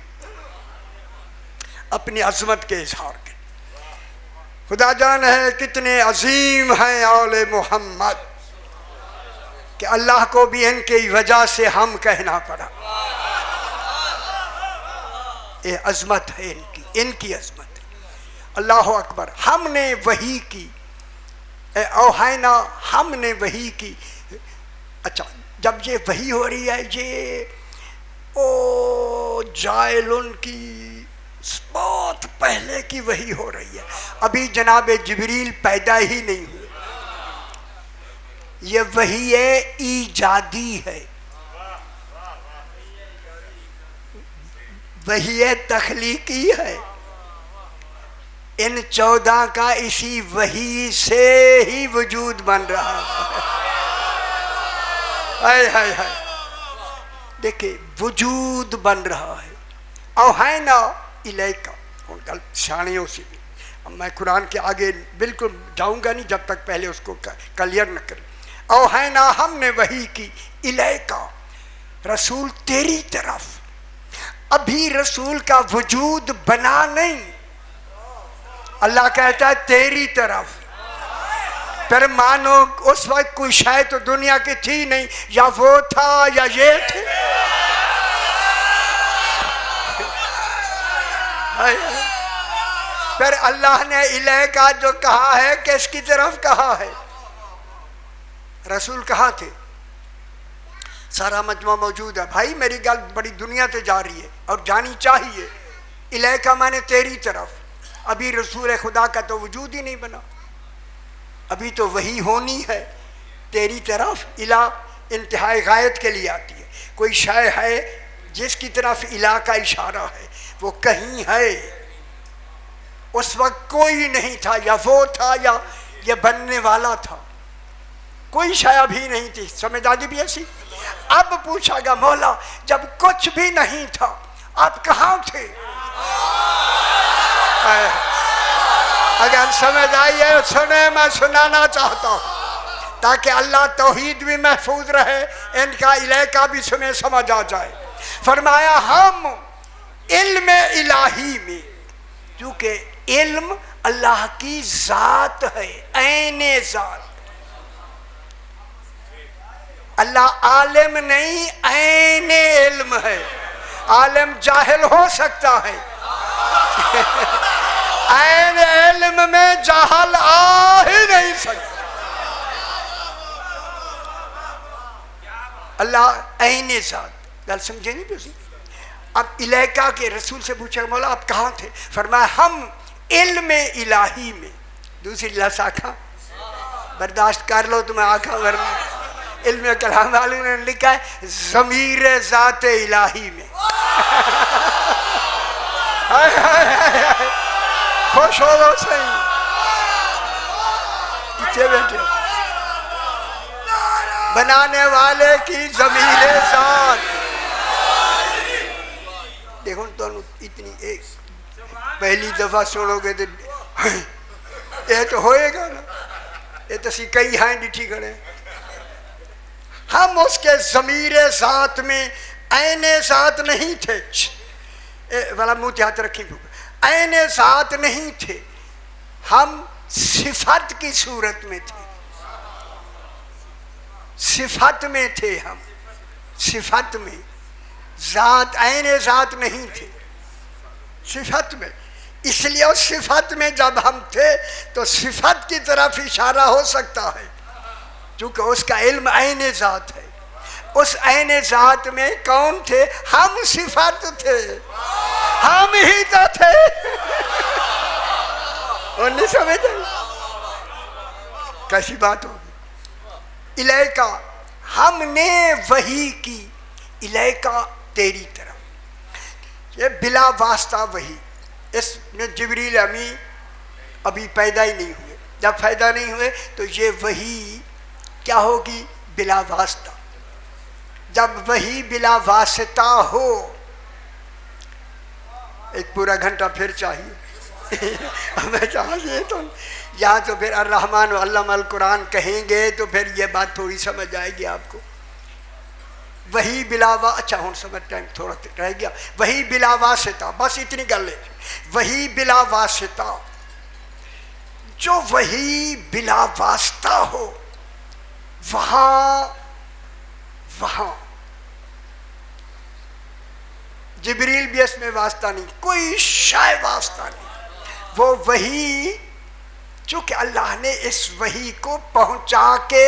[SPEAKER 1] अपनी अज़मत के इज़हार के। खुदा जान है कितने अजीम हैं औले मोहम्मद, कि अल्लाह को भी इनकी वजह से हम कहना पड़ा। ये अजमत है इनकी, इनकी अजमत। अल्लाह अकबर। हमने वही की, औहाना हमने वही की। अच्छा, जब ये वही हो रही है, ये ओ जायलुन की बहुत पहले की वही हो रही है, अभी जनाब जिब्रील पैदा ही नहीं हुए। ये वही है ईजादी है, वही है तख्लीकी है। इन 14 का इसी वही से ही वजूद बन रहा है। हाय हाय हाय, देखिए वजूद बन रहा है। और है ना इलाका उन शानियों से भी। अब मैं कुरान के आगे बिल्कुल जाऊंगा नहीं जब तक पहले उसको क्लियर न करें। और है ना हमने वही की इलाका, रसूल तेरी तरफ। अभी रसूल का वजूद बना नहीं, अल्लाह कहता है तेरी तरफ। फिर मानो उस वक्त कोई शायद तो दुनिया की थी नहीं, या वो था या ये थे। फिर अल्लाह ने इलाका जो कहा है किसकी तरफ कहा है? रसूल कहाँ थे? सारा मजमा मौजूद है भाई। मेरी गल बड़ी दुनिया से जा रही है और जानी चाहिए। इलाका माने तेरी तरफ। अभी रसूल खुदा का तो वजूद ही नहीं बना, अभी तो वही होनी है। तेरी तरफ इला इंतहाई गायत के लिए आती है। कोई शय है जिसकी तरफ इला का इशारा है, वो कहीं है। उस वक्त कोई नहीं था, या वो था या ये बनने वाला था। कोई शय अभी नहीं थी। समझदारी भी ऐसी। अब पूछागा मौला जब कुछ भी नहीं था आप कहाँ थे? अगर समझ आई है सुने, मैं सुनाना चाहता हूँ ताकि अल्लाह तौहीद भी महफूज रहे, इनका इलाका भी सुने समझ आ जाए। फरमाया हम इल्म इलाही में, क्योंकि इल्म अल्लाह की जात है, ऐने जात। अल्लाह आलिम नहीं, ऐने इल्म है। आलिम जाहिल हो सकता है, ऐने इल्म में जाहल आ ही नहीं सकता। अल्लाह ऐने जात। गल समझे नहीं तुसी? अब इलाका के रसूल से पूछा मौला आप कहाँ थे? फरमाया हम इल्म इलाही में। दूसरी लफ्ज़ आखा बर्दाश्त कर लो तुम्हें आखा, वरना इल्म कलाम वाले ने लिखा है ज़मीर ज़ात इलाही में। खुश हो लो सही, पीछे बैठे। बनाने वाले की ज़मीर ज़ात। देखो तो इतनी एक पहली दफा सुनोगे तो ये तो होएगा ना, ये तो सी कई हैं डिठी खड़े। हम उसके ज़मीर ज़ात में ऐने ज़ात नहीं थे। वाला मुँह हाथ रखी, ऐने ज़ात नहीं थे, हम सिफत की सूरत में थे। सिफत में थे हम, सिफत में। ज़ात ऐने ज़ात नहीं थे, सिफत में। इसलिए उस सिफत में जब हम थे तो सिफत की तरफ इशारा हो सकता है, क्योंकि उसका इल्म ऐने ज़ात है। उस ऐने ज़ात में कौन थे? हम सिफत थे, हम ही तो थे। और नहीं समझे कैसी बात होगी? इलाका हमने वही की, इलाका तेरी तरफ। ये बिला वास्ता वही। इसमें जिब्रील अमी अभी पैदा ही नहीं हुए। जब पैदा नहीं हुए तो ये वही क्या होगी? बिला वास्ता। जब वही बिला वास्ता हो, एक पूरा घंटा फिर चाहिए हमें चाहिए। तो यहाँ तो फिर अर्रहमान अल्लम अल कुरान कहेंगे तो फिर ये बात थोड़ी समझ आएगी आपको। वही बिलावा, अच्छा हूँ समझ, टाइम थोड़ा रह गया। वही बिला वास्ता, बस इतनी गल है। वही बिला वास्ता, जो वही बिला वास्ता हो, वहाँ वहां जिब्रील भी इसमें वास्ता नहीं, कोई शाय वास्ता नहीं। वो वही चूंकि अल्लाह ने इस वही को पहुंचा के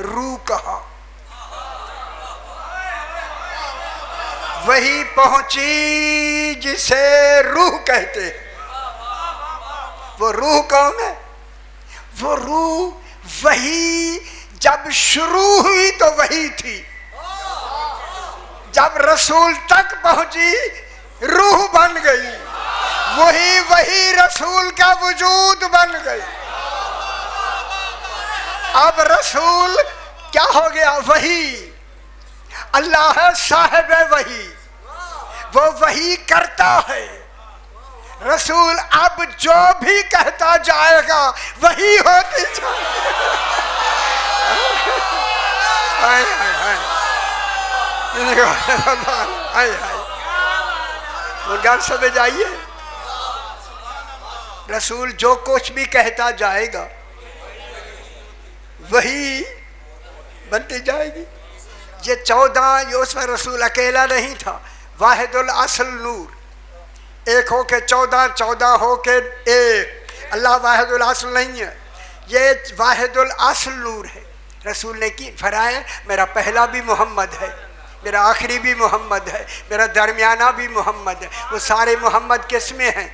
[SPEAKER 1] रूह कहा, वही पहुंची जिसे रूह कहते। वो रूह कौन है? वो रूह वही जब शुरू हुई तो वही थी, जब रसूल तक पहुंची रूह बन गई, वही रसूल का वजूद बन गई। अब रसूल क्या हो गया? वही। अल्लाह है साहिब वही, वो वही करता है। रसूल अब जो भी कहता जाएगा वही होती जाएगी। हाय हाय हाय हाय हाय, गान समझ आइए। रसूल जो कुछ भी कहता जाएगा वही बनती जाएगी। ये 14, ये उसमें रसूल अकेला नहीं था, वाहिदुल असल नूर, एक हो के 14, 14 हो के एक। अल्लाह वाहिदुल असल नहीं है, ये वाहिदुल असल नूर है। रसूल ने की फरमाया मेरा पहला भी मोहम्मद है, मेरा आखिरी भी मोहम्मद है, मेरा दरमियाना भी मोहम्मद है। वो सारे मोहम्मद किस में हैं?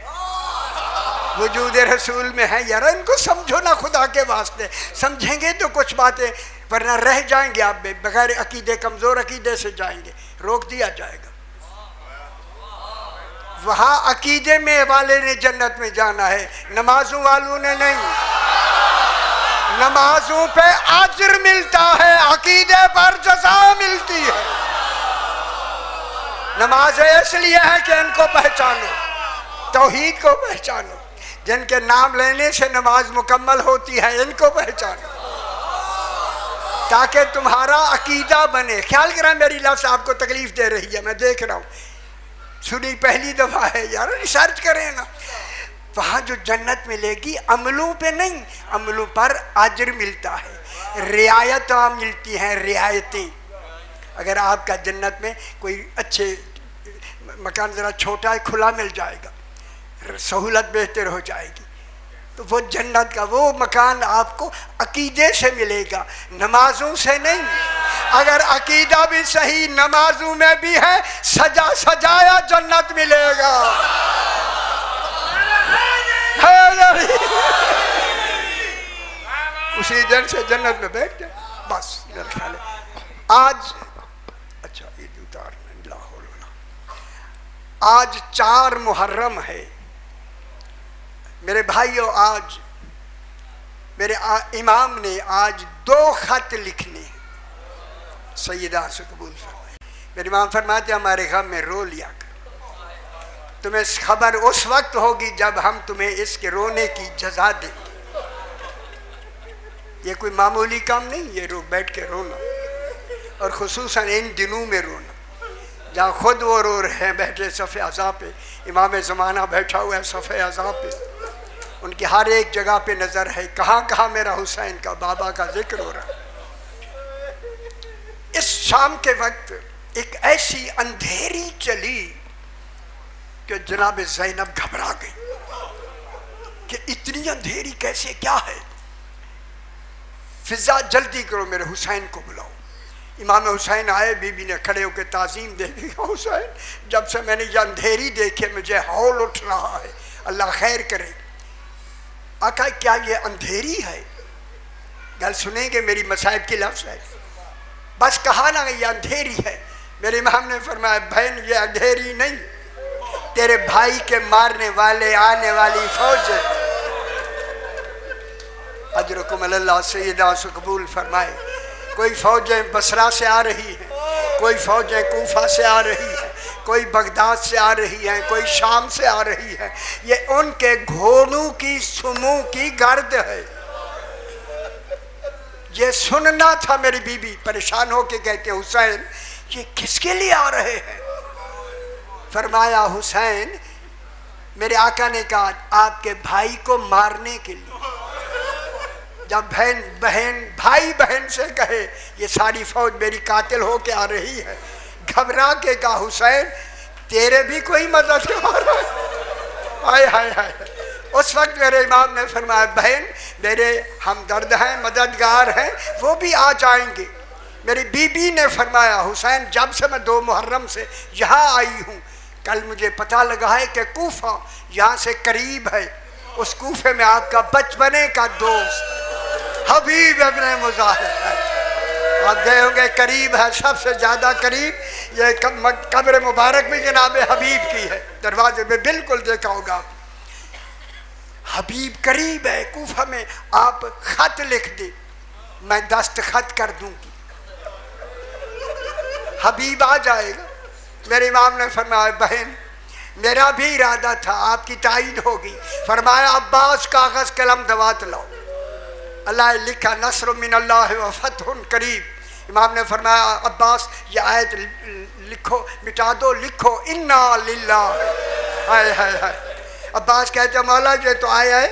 [SPEAKER 1] वजूद रसूल में है। यार इनको समझो ना खुदा के वास्ते, समझेंगे तो कुछ बातें, वरना रह जाएंगे आप बगैर अकीदे, कमज़ोर अकीदे से जाएंगे, रोक दिया जाएगा। वहाँ अकीदे में वाले ने जन्नत में जाना है, नमाजों वालों ने नहीं। नमाजों पे अज्र मिलता है, अकीदे पर जज़ा मिलती है। नमाज इसलिए है कि इनको पहचानो, तौहीद को पहचानो, जिनके नाम लेने से नमाज मुकम्मल होती है इनको पहचानो, ताकि तुम्हारा अकीदा बने। ख्याल करें, मेरी लफ्ज़ आपको तकलीफ दे रही है, मैं देख रहा हूँ, सुनी पहली दफ़ा है यार, रिसर्च करें ना। वहाँ जो जन्नत मिलेगी अमलों पे नहीं, अमलों पर अज्र मिलता है, रियायत मिलती हैं, रियायतें। अगर आपका जन्नत में कोई अच्छे मकान, ज़रा छोटा है, खुला मिल जाएगा, सहूलत बेहतर हो जाएगी, तो वो जन्नत का वो मकान आपको अकीदे से मिलेगा, नमाजों से नहीं। अगर अकीदा भी सही, नमाजों में भी है, सजा सजाया जन्नत मिलेगा। उसी दिन से जन्नत में बैठ जाए बस। मेरा ख्याल है आज, अच्छा ईद उतार, आज 4 मुहर्रम है मेरे भाइयों। आज मेरे इमाम ने आज 2 खत लिखने हैं, सैयदा से कबूल फरमाए। मेरे इमाम फरमाते हमारे गम में रो लिया कर, तुम्हें खबर उस वक्त होगी जब हम तुम्हें इसके रोने की जजा देंगे। ये कोई मामूली काम नहीं, ये बैठ के रोना, और खुसूसन इन दिनों में रोना जहाँ खुद वो रो रहे हैं बैठे सफ़े अज़ा पे। इमाम ज़माना बैठा हुआ है सफ़े अज़ा पे, उनकी हर एक जगह पे नज़र है, कहाँ कहाँ मेरा हुसैन का बाबा का जिक्र हो रहा है। इस शाम के वक्त एक ऐसी अंधेरी चली कि जनाब ज़ैनब घबरा गई कि इतनी अंधेरी कैसे, क्या है? फिजा जल्दी करो, मेरे हुसैन को बुलाओ। इमाम हुसैन आए, बीबी ने खड़े होकर ताज़ीम दे दी। हुसैन, जब से मैंने ये अंधेरी देखी मुझे हौल उठ रहा है, अल्लाह खैर करे। आका क्या ये अंधेरी है? गल सुनेंगे, मेरी मसाइब की लफ्ज़ है, बस कहा ना ये अंधेरी है। मेरे इमाम ने फरमाया बहन ये अंधेरी नहीं, तेरे भाई के मारने वाले आने वाली फौज है। अजरकुम अल्लाह सैयदा से कबूल फरमाए। कोई फौजें बसरा से आ रही हैं, कोई फौजें कूफा से आ रही हैं, कोई बगदाद से आ रही हैं, कोई शाम से आ रही है। ये उनके घोड़ों की सुमों की गर्द है। ये सुनना था। मेरी बीबी परेशान होके कहते हुसैन ये किसके लिए आ रहे हैं? फरमाया हुसैन मेरे आका ने कहा आपके भाई को मारने के लिए। जब बहन भाई बहन से कहे ये सारी फौज मेरी कातिल हो के आ रही है, घबरा के कहा हुसैन तेरे भी कोई मदद कर रहा है। हाय हाय हाय। उस वक्त मेरे इमाम ने फरमाया बहन मेरे हमदर्द हैं, मददगार हैं, वो भी आ जाएंगे। मेरी बीबी ने फरमाया हुसैन जब से मैं 2 मुहर्रम से यहाँ आई हूँ, कल मुझे पता लगा है कि कूफा यहाँ से करीब है, उस कूफे में आपका बचपने का दोस्त हबीब इब्न मुज़ाहिर है। आप गए होंगे, करीब है, सबसे ज़्यादा करीब ये कब्र मुबारक भी जनाब हबीब की है, दरवाजे में बिल्कुल देखा होगा। हबीब करीब है कूफा में, आप खत लिख दे मैं दस्तखत कर दूंगी, हबीब आ जाएगा। मेरे इमाम ने फरमाया बहन मेरा भी इरादा था, आपकी तायीद होगी। फरमाया अब्बास कागज कलम दवात लाओ, अल्लाह लिखा नस्र मिनल्लाह व फतहुन करीब। इमाम ने फरमाया अब्बास ये आयत लिखो, मिटा दो, लिखो इन्ना लिल्लाह। हाय हाय हाय। अब्बास कहते मौला ये तो आया है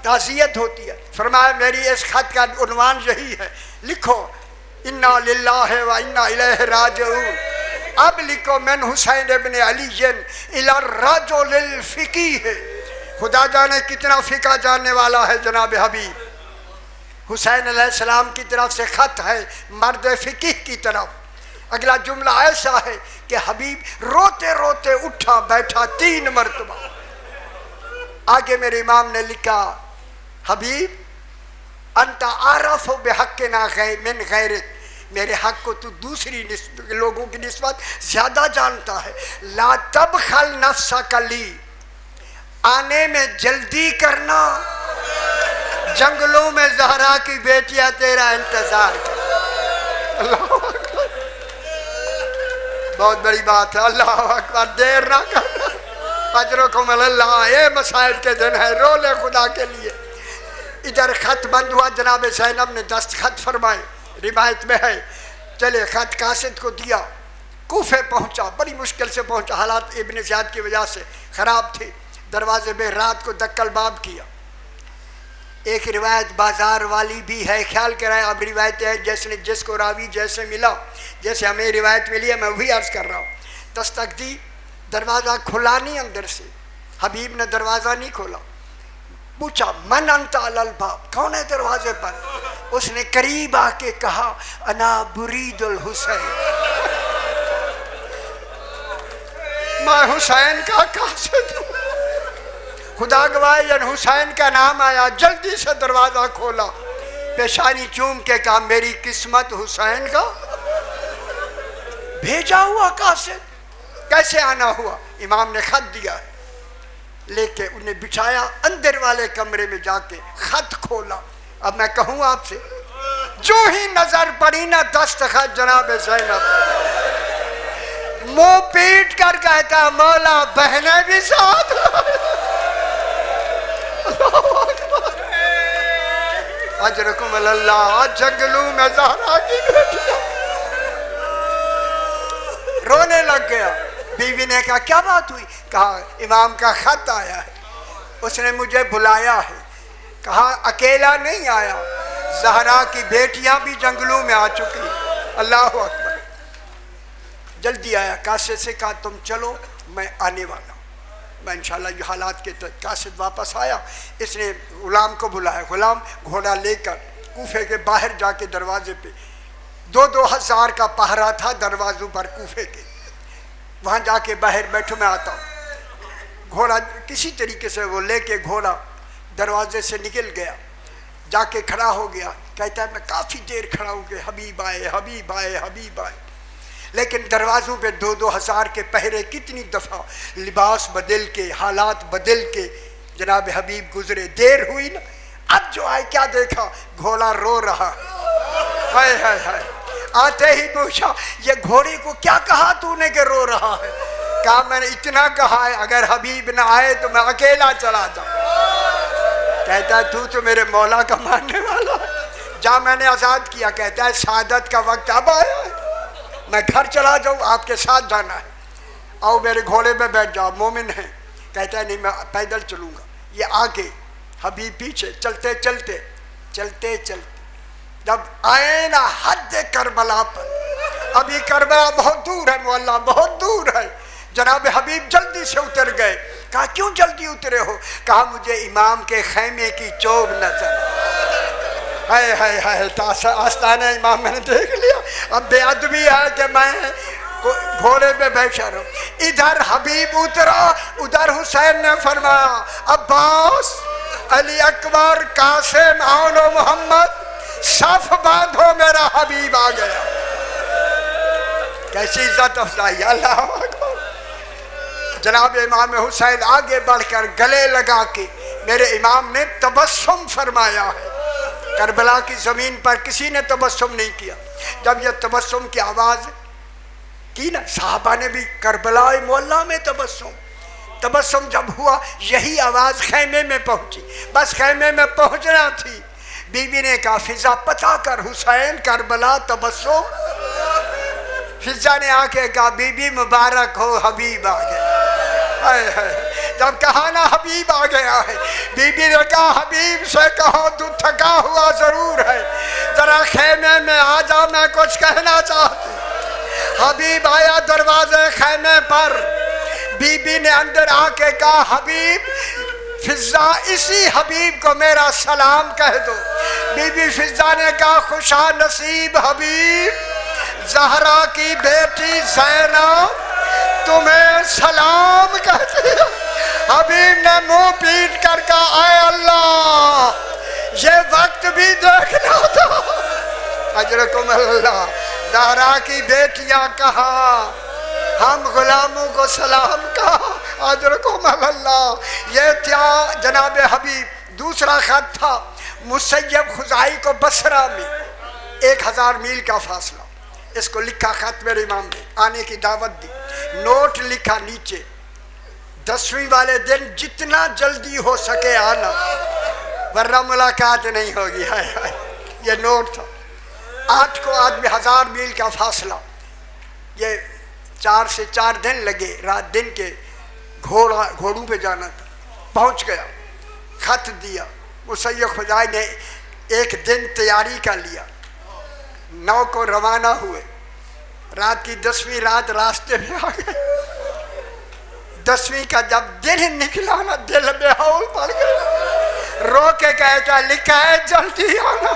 [SPEAKER 1] ताज़ियत होती है। फरमाया मेरी इस खत का उन्वान यही है, लिखो इन्ना लिल्लाह व इन्ना इलैहि राजिऊन। अब लिखो मैन हुसैन इब्न अली इला रजुलिल फ़िक़ीह। खुदा जाने कितना फ़िक़ा जानने वाला है जनाब हबीब। हुसैन अलैहिस्सलाम की तरफ से ख़त है मर्द फ़िक़ीह की तरफ। अगला जुमला ऐसा है कि हबीब रोते रोते उठा बैठा 3 मरतबा। आगे मेरे इमाम ने लिखा हबीब अंता आरफ़ बिहक़्क़िना मिन ग़ैरिक, मेरे हक को तू दूसरी लोगों की निस्बत ज़्यादा जानता है। ला तबख़ल नफ्सक ली, आने में जल्दी करना, जंगलों में ज़हरा की बेटियां तेरा इंतज़ार कर। अल्लाह अकबर, बहुत बड़ी बात है। अल्लाह अकबर, देर ना करना। अजरकुम अल्लाह, ये मसाइब के दिन है, रोले खुदा के लिए। इधर खत बंद हुआ, जनाब ज़ैनब ने दस्तखत फरमाए, रिवायत में है। चले खत कासिद को दिया, कूफे पहुंचा, बड़ी मुश्किल से पहुंचा, हालात इब्न ज़ियाद की वजह से ख़राब थे। दरवाजे में रात को दक्कल बाब किया। एक रिवायत बाजार वाली भी है, ख्याल कराए। अब रिवायत है जैसे जिसको रावी जैसे मिला, जैसे हमें रिवायत मिली है मैं वही अर्ज़ कर रहा हूँ। दस्तक दी, दरवाज़ा खुला नहीं अंदर से, हबीब ने दरवाज़ा नहीं खोला। पूछा मन अंता अलल बाब, कौन है दरवाजे पर? उसने करीब आके कहा अना बुरीदुल हुसैन, मैं हुसैन का कासिद हूँ। खुदा गवाह जन हुसैन का नाम आया, जल्दी से दरवाज़ा खोला, पेशानी चूम के कहा मेरी किस्मत हुसैन का भेजा हुआ कासिद, कैसे आना हुआ? इमाम ने खत दिया, लेके उन्हें बिछाया, अंदर वाले कमरे में जाके खत खोला। अब मैं कहूँ आपसे, जो ही नजर पड़ी ना दस्तखत जनाब ज़ैनब, मुंह पीट कर कहता मौला बहने भी साथ। अजरकुम अल्लाह, जंगलों में ज़हरा की बेटियां। रोने लग गया। बीवी ने कहा क्या बात हुई? कहा इमाम का खत आया है, उसने मुझे बुलाया है। कहा अकेला नहीं आया, ज़हरा की बेटियां भी जंगलों में आ चुकी। अल्लाह अकबर। जल्दी आया, कासिद से कहा तुम चलो मैं आने वाला हूँ, मैं इंशाल्लाह ये हालात के तहत। कासिद वापस आया, इसने गुलाम को बुलाया। गुलाम घोड़ा लेकर कूफे के बाहर जाके दरवाजे पे 2-2 हज़ार का पहरा था दरवाज़ों पर कूफे के। वहाँ जाके बाहर बैठो मैं आता हूँ। घोड़ा किसी तरीके से वो लेके घोड़ा दरवाजे से निकल गया, जाके खड़ा हो गया। कहता है मैं काफ़ी देर खड़ा हूँ कि हबीब आए हबीब आए हबीब आए, लेकिन दरवाज़ों पे 2-2 हज़ार के पहरे। कितनी दफ़ा लिबास बदल के, हालात बदल के जनाब हबीब गुजरे। देर हुई ना, अब जो आए क्या देखा, घोड़ा रो रहा। हाय हाय हाय। आते ही पूछा ये घोड़े को क्या कहा तूने कि रो रहा है? कहा मैंने इतना कहा है अगर हबीब ना आए तो मैं अकेला चला जाऊँ। कहता है तू तो मेरे मौला का मानने वाला है, जा मैंने आज़ाद किया। कहता है शहादत का वक्त अब आया है, मैं घर चला जाऊँ, आपके साथ जाना है, आओ मेरे घोड़े पे बैठ जाओ, मोमिन है। कहता है नहीं मैं पैदल चलूँगा। ये आगे, हबीब पीछे, चलते चलते चलते चलते जब आए ना हद करबला पर, अभी करबला बहुत दूर है मोहल्ला, बहुत दूर है। जनाब हबीब जल्दी से उतर गए। कहा क्यों जल्दी उतरे हो? कहा मुझे इमाम के खैमे की चोब नजर। है आस्ताना इमाम मैंने देख लिया, अब बेअदबी है कि मैं घोड़े पे बैठा रहूं। इधर हबीब उतरा, उधर हुसैन ने फरमाया अब्बास, अली अकबर, कासिम, आओ मोहम्मद, सफ बांधो, मेरा हबीब आ गया। कैसी इज्जत अफजाई, अल्लाह अकबर। जनाब इमाम हुसैन आगे बढ़कर गले लगा के मेरे इमाम ने तबस्सुम फरमाया है। करबला की ज़मीन पर किसी ने तबस्सुम नहीं किया। जब यह तबस्सुम की आवाज़ की ना, साहबा ने भी करबला मोहल्ला में तबस्सुम जब हुआ, यही आवाज़ खैमे में पहुंची। बस खैमे में पहुंचना थी, बीबी ने कहा फिजा पता कर हुसैन करबला तबस्सुम। फिजा ने आके कहा बीबी मुबारक हो, हबीब आ गया। जब कहा ना हबीब आ गया है, बीबी ने कहा हबीब से कहो तू थका हुआ जरूर है, जरा खेमे में आ जा, मैं कुछ कहना चाहती। हबीब आया दरवाजे खैमे पर, बीबी ने अंदर आके कहा हबीब, फिजा इसी हबीब को मेरा सलाम कह दो। बीबी फिजा ने कहा खुशा नसीब हबीब, ज़हरा की बेटी ज़ैनब तुम्हें सलाम कहती है। हबीब ने मुंह पीट कर कहा आए अल्लाह, ये वक्त भी देखना था। अजरकुम अल्लाह, ज़हरा की बेटियां कहा, हम गुलामों को सलाम कहा। अजरकुम अल्लाह। ये क्या जनाब हबीब। दूसरा खत था मुसैयब खुजाई को बसरा में, 1000 मील का फासला। इसको लिखा खत मेरे इमाम ने, आने की दावत दी, नोट लिखा नीचे 10वीं वाले दिन जितना जल्दी हो सके आना, वरना मुलाकात नहीं होगी। है ये नोट था। 8 को आदमी 1000 मील का फासला, ये 4 से 4 दिन लगे, रात दिन के घोड़ों पे जाना था। पहुंच गया, खत दिया। मुसैयब खुजाई ने 1 दिन तैयारी का लिया। 9 को रवाना हुए, रात की 10वीं रात रास्ते में आ गए। 10वीं का जब दिन निकला ना, दिल में हौल पड़ गया। रो के कहता लिखा है जल्दी आना,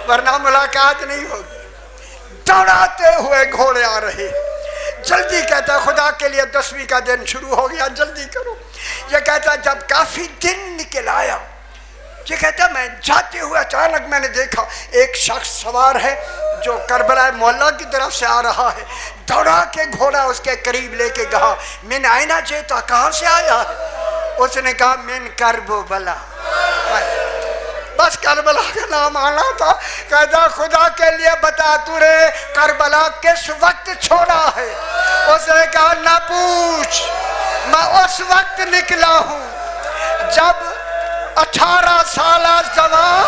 [SPEAKER 1] वरना मुलाकात नहीं होगी। दौड़ाते हुए घोड़े आ रहे, जल्दी कहता खुदा के लिए 10वीं का दिन शुरू हो गया, जल्दी करो। ये कहता जब काफी दिन निकल आया, ये कहता मैं जाते हुए अचानक मैंने देखा एक शख्स सवार है जो करबला मोहल्ला की तरफ से आ रहा है। दौड़ा के घोड़ा उसके करीब लेके कहा मिन आईना जेता, कहाँ से आया है? उसने कहा मिन करबला। बस करबला का नाम आना था। कहता खुदा के लिए बता तूने करबला किस वक्त छोड़ा है? उसने कहा ना पूछ, मैं उस वक्त निकला हूँ जब 18 साल जवान,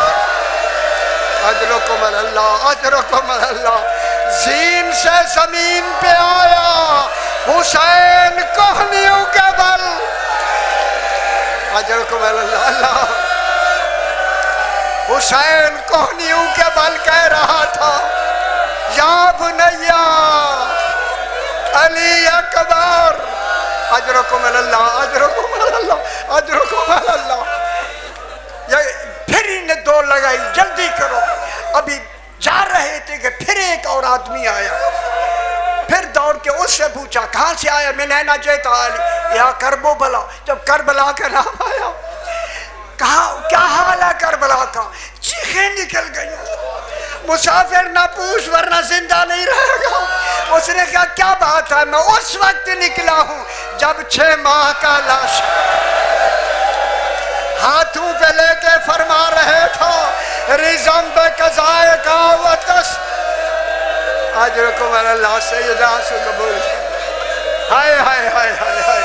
[SPEAKER 1] अजरकुम अल्लाह, अजरकुम अल्लाह, जीन से जमीन पे आया हुसैन कोहनियों के बल। अजरकुम अल्लाह, हुसैन कोहनियों के बल कह रहा था या बुनैया अली अकबर। अजरकुम अल्लाह, अजरकुम अल्लाह, अजरकुम अल्लाह। फिर इन्हें दौड़ लगाई जल्दी करो। अभी जा रहे थे कि फिर एक और आदमी आया, फिर दौड़ के उससे पूछा कहाँ से आया? मैं नैना जेता या करबला। जब करबला का नाम आया, कहा क्या हाल है करबला का? चीखें निकल गई। मुसाफिर ना पूछ वरना जिंदा नहीं रहेगा। उसने कहा क्या बात है? मैं उस वक्त निकला हूँ जब 6 माह का लाश हाथों पे लेके फरमा रहे था रिज़म बे कज़ाए का वतस। अजरकुम अल्लाह सैयदा से कबूल। हाय हाय हाय हाय हाय,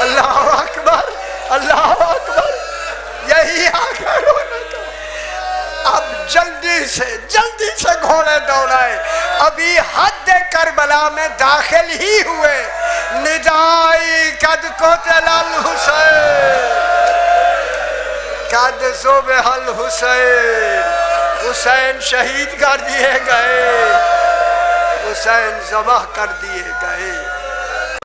[SPEAKER 1] अल्लाह अकबर, अल्लाह अकबर। यही आखिर होने का। अब जल्दी से घोड़े दौड़ाए। अभी हद करबला में दाखिल ही हुए। निदाई कद को तलाल हुसैन, कद सो बेहल हुसैन, हुसैन शहीद कर दिए गए, हुसैन ज़बह कर दिए गए।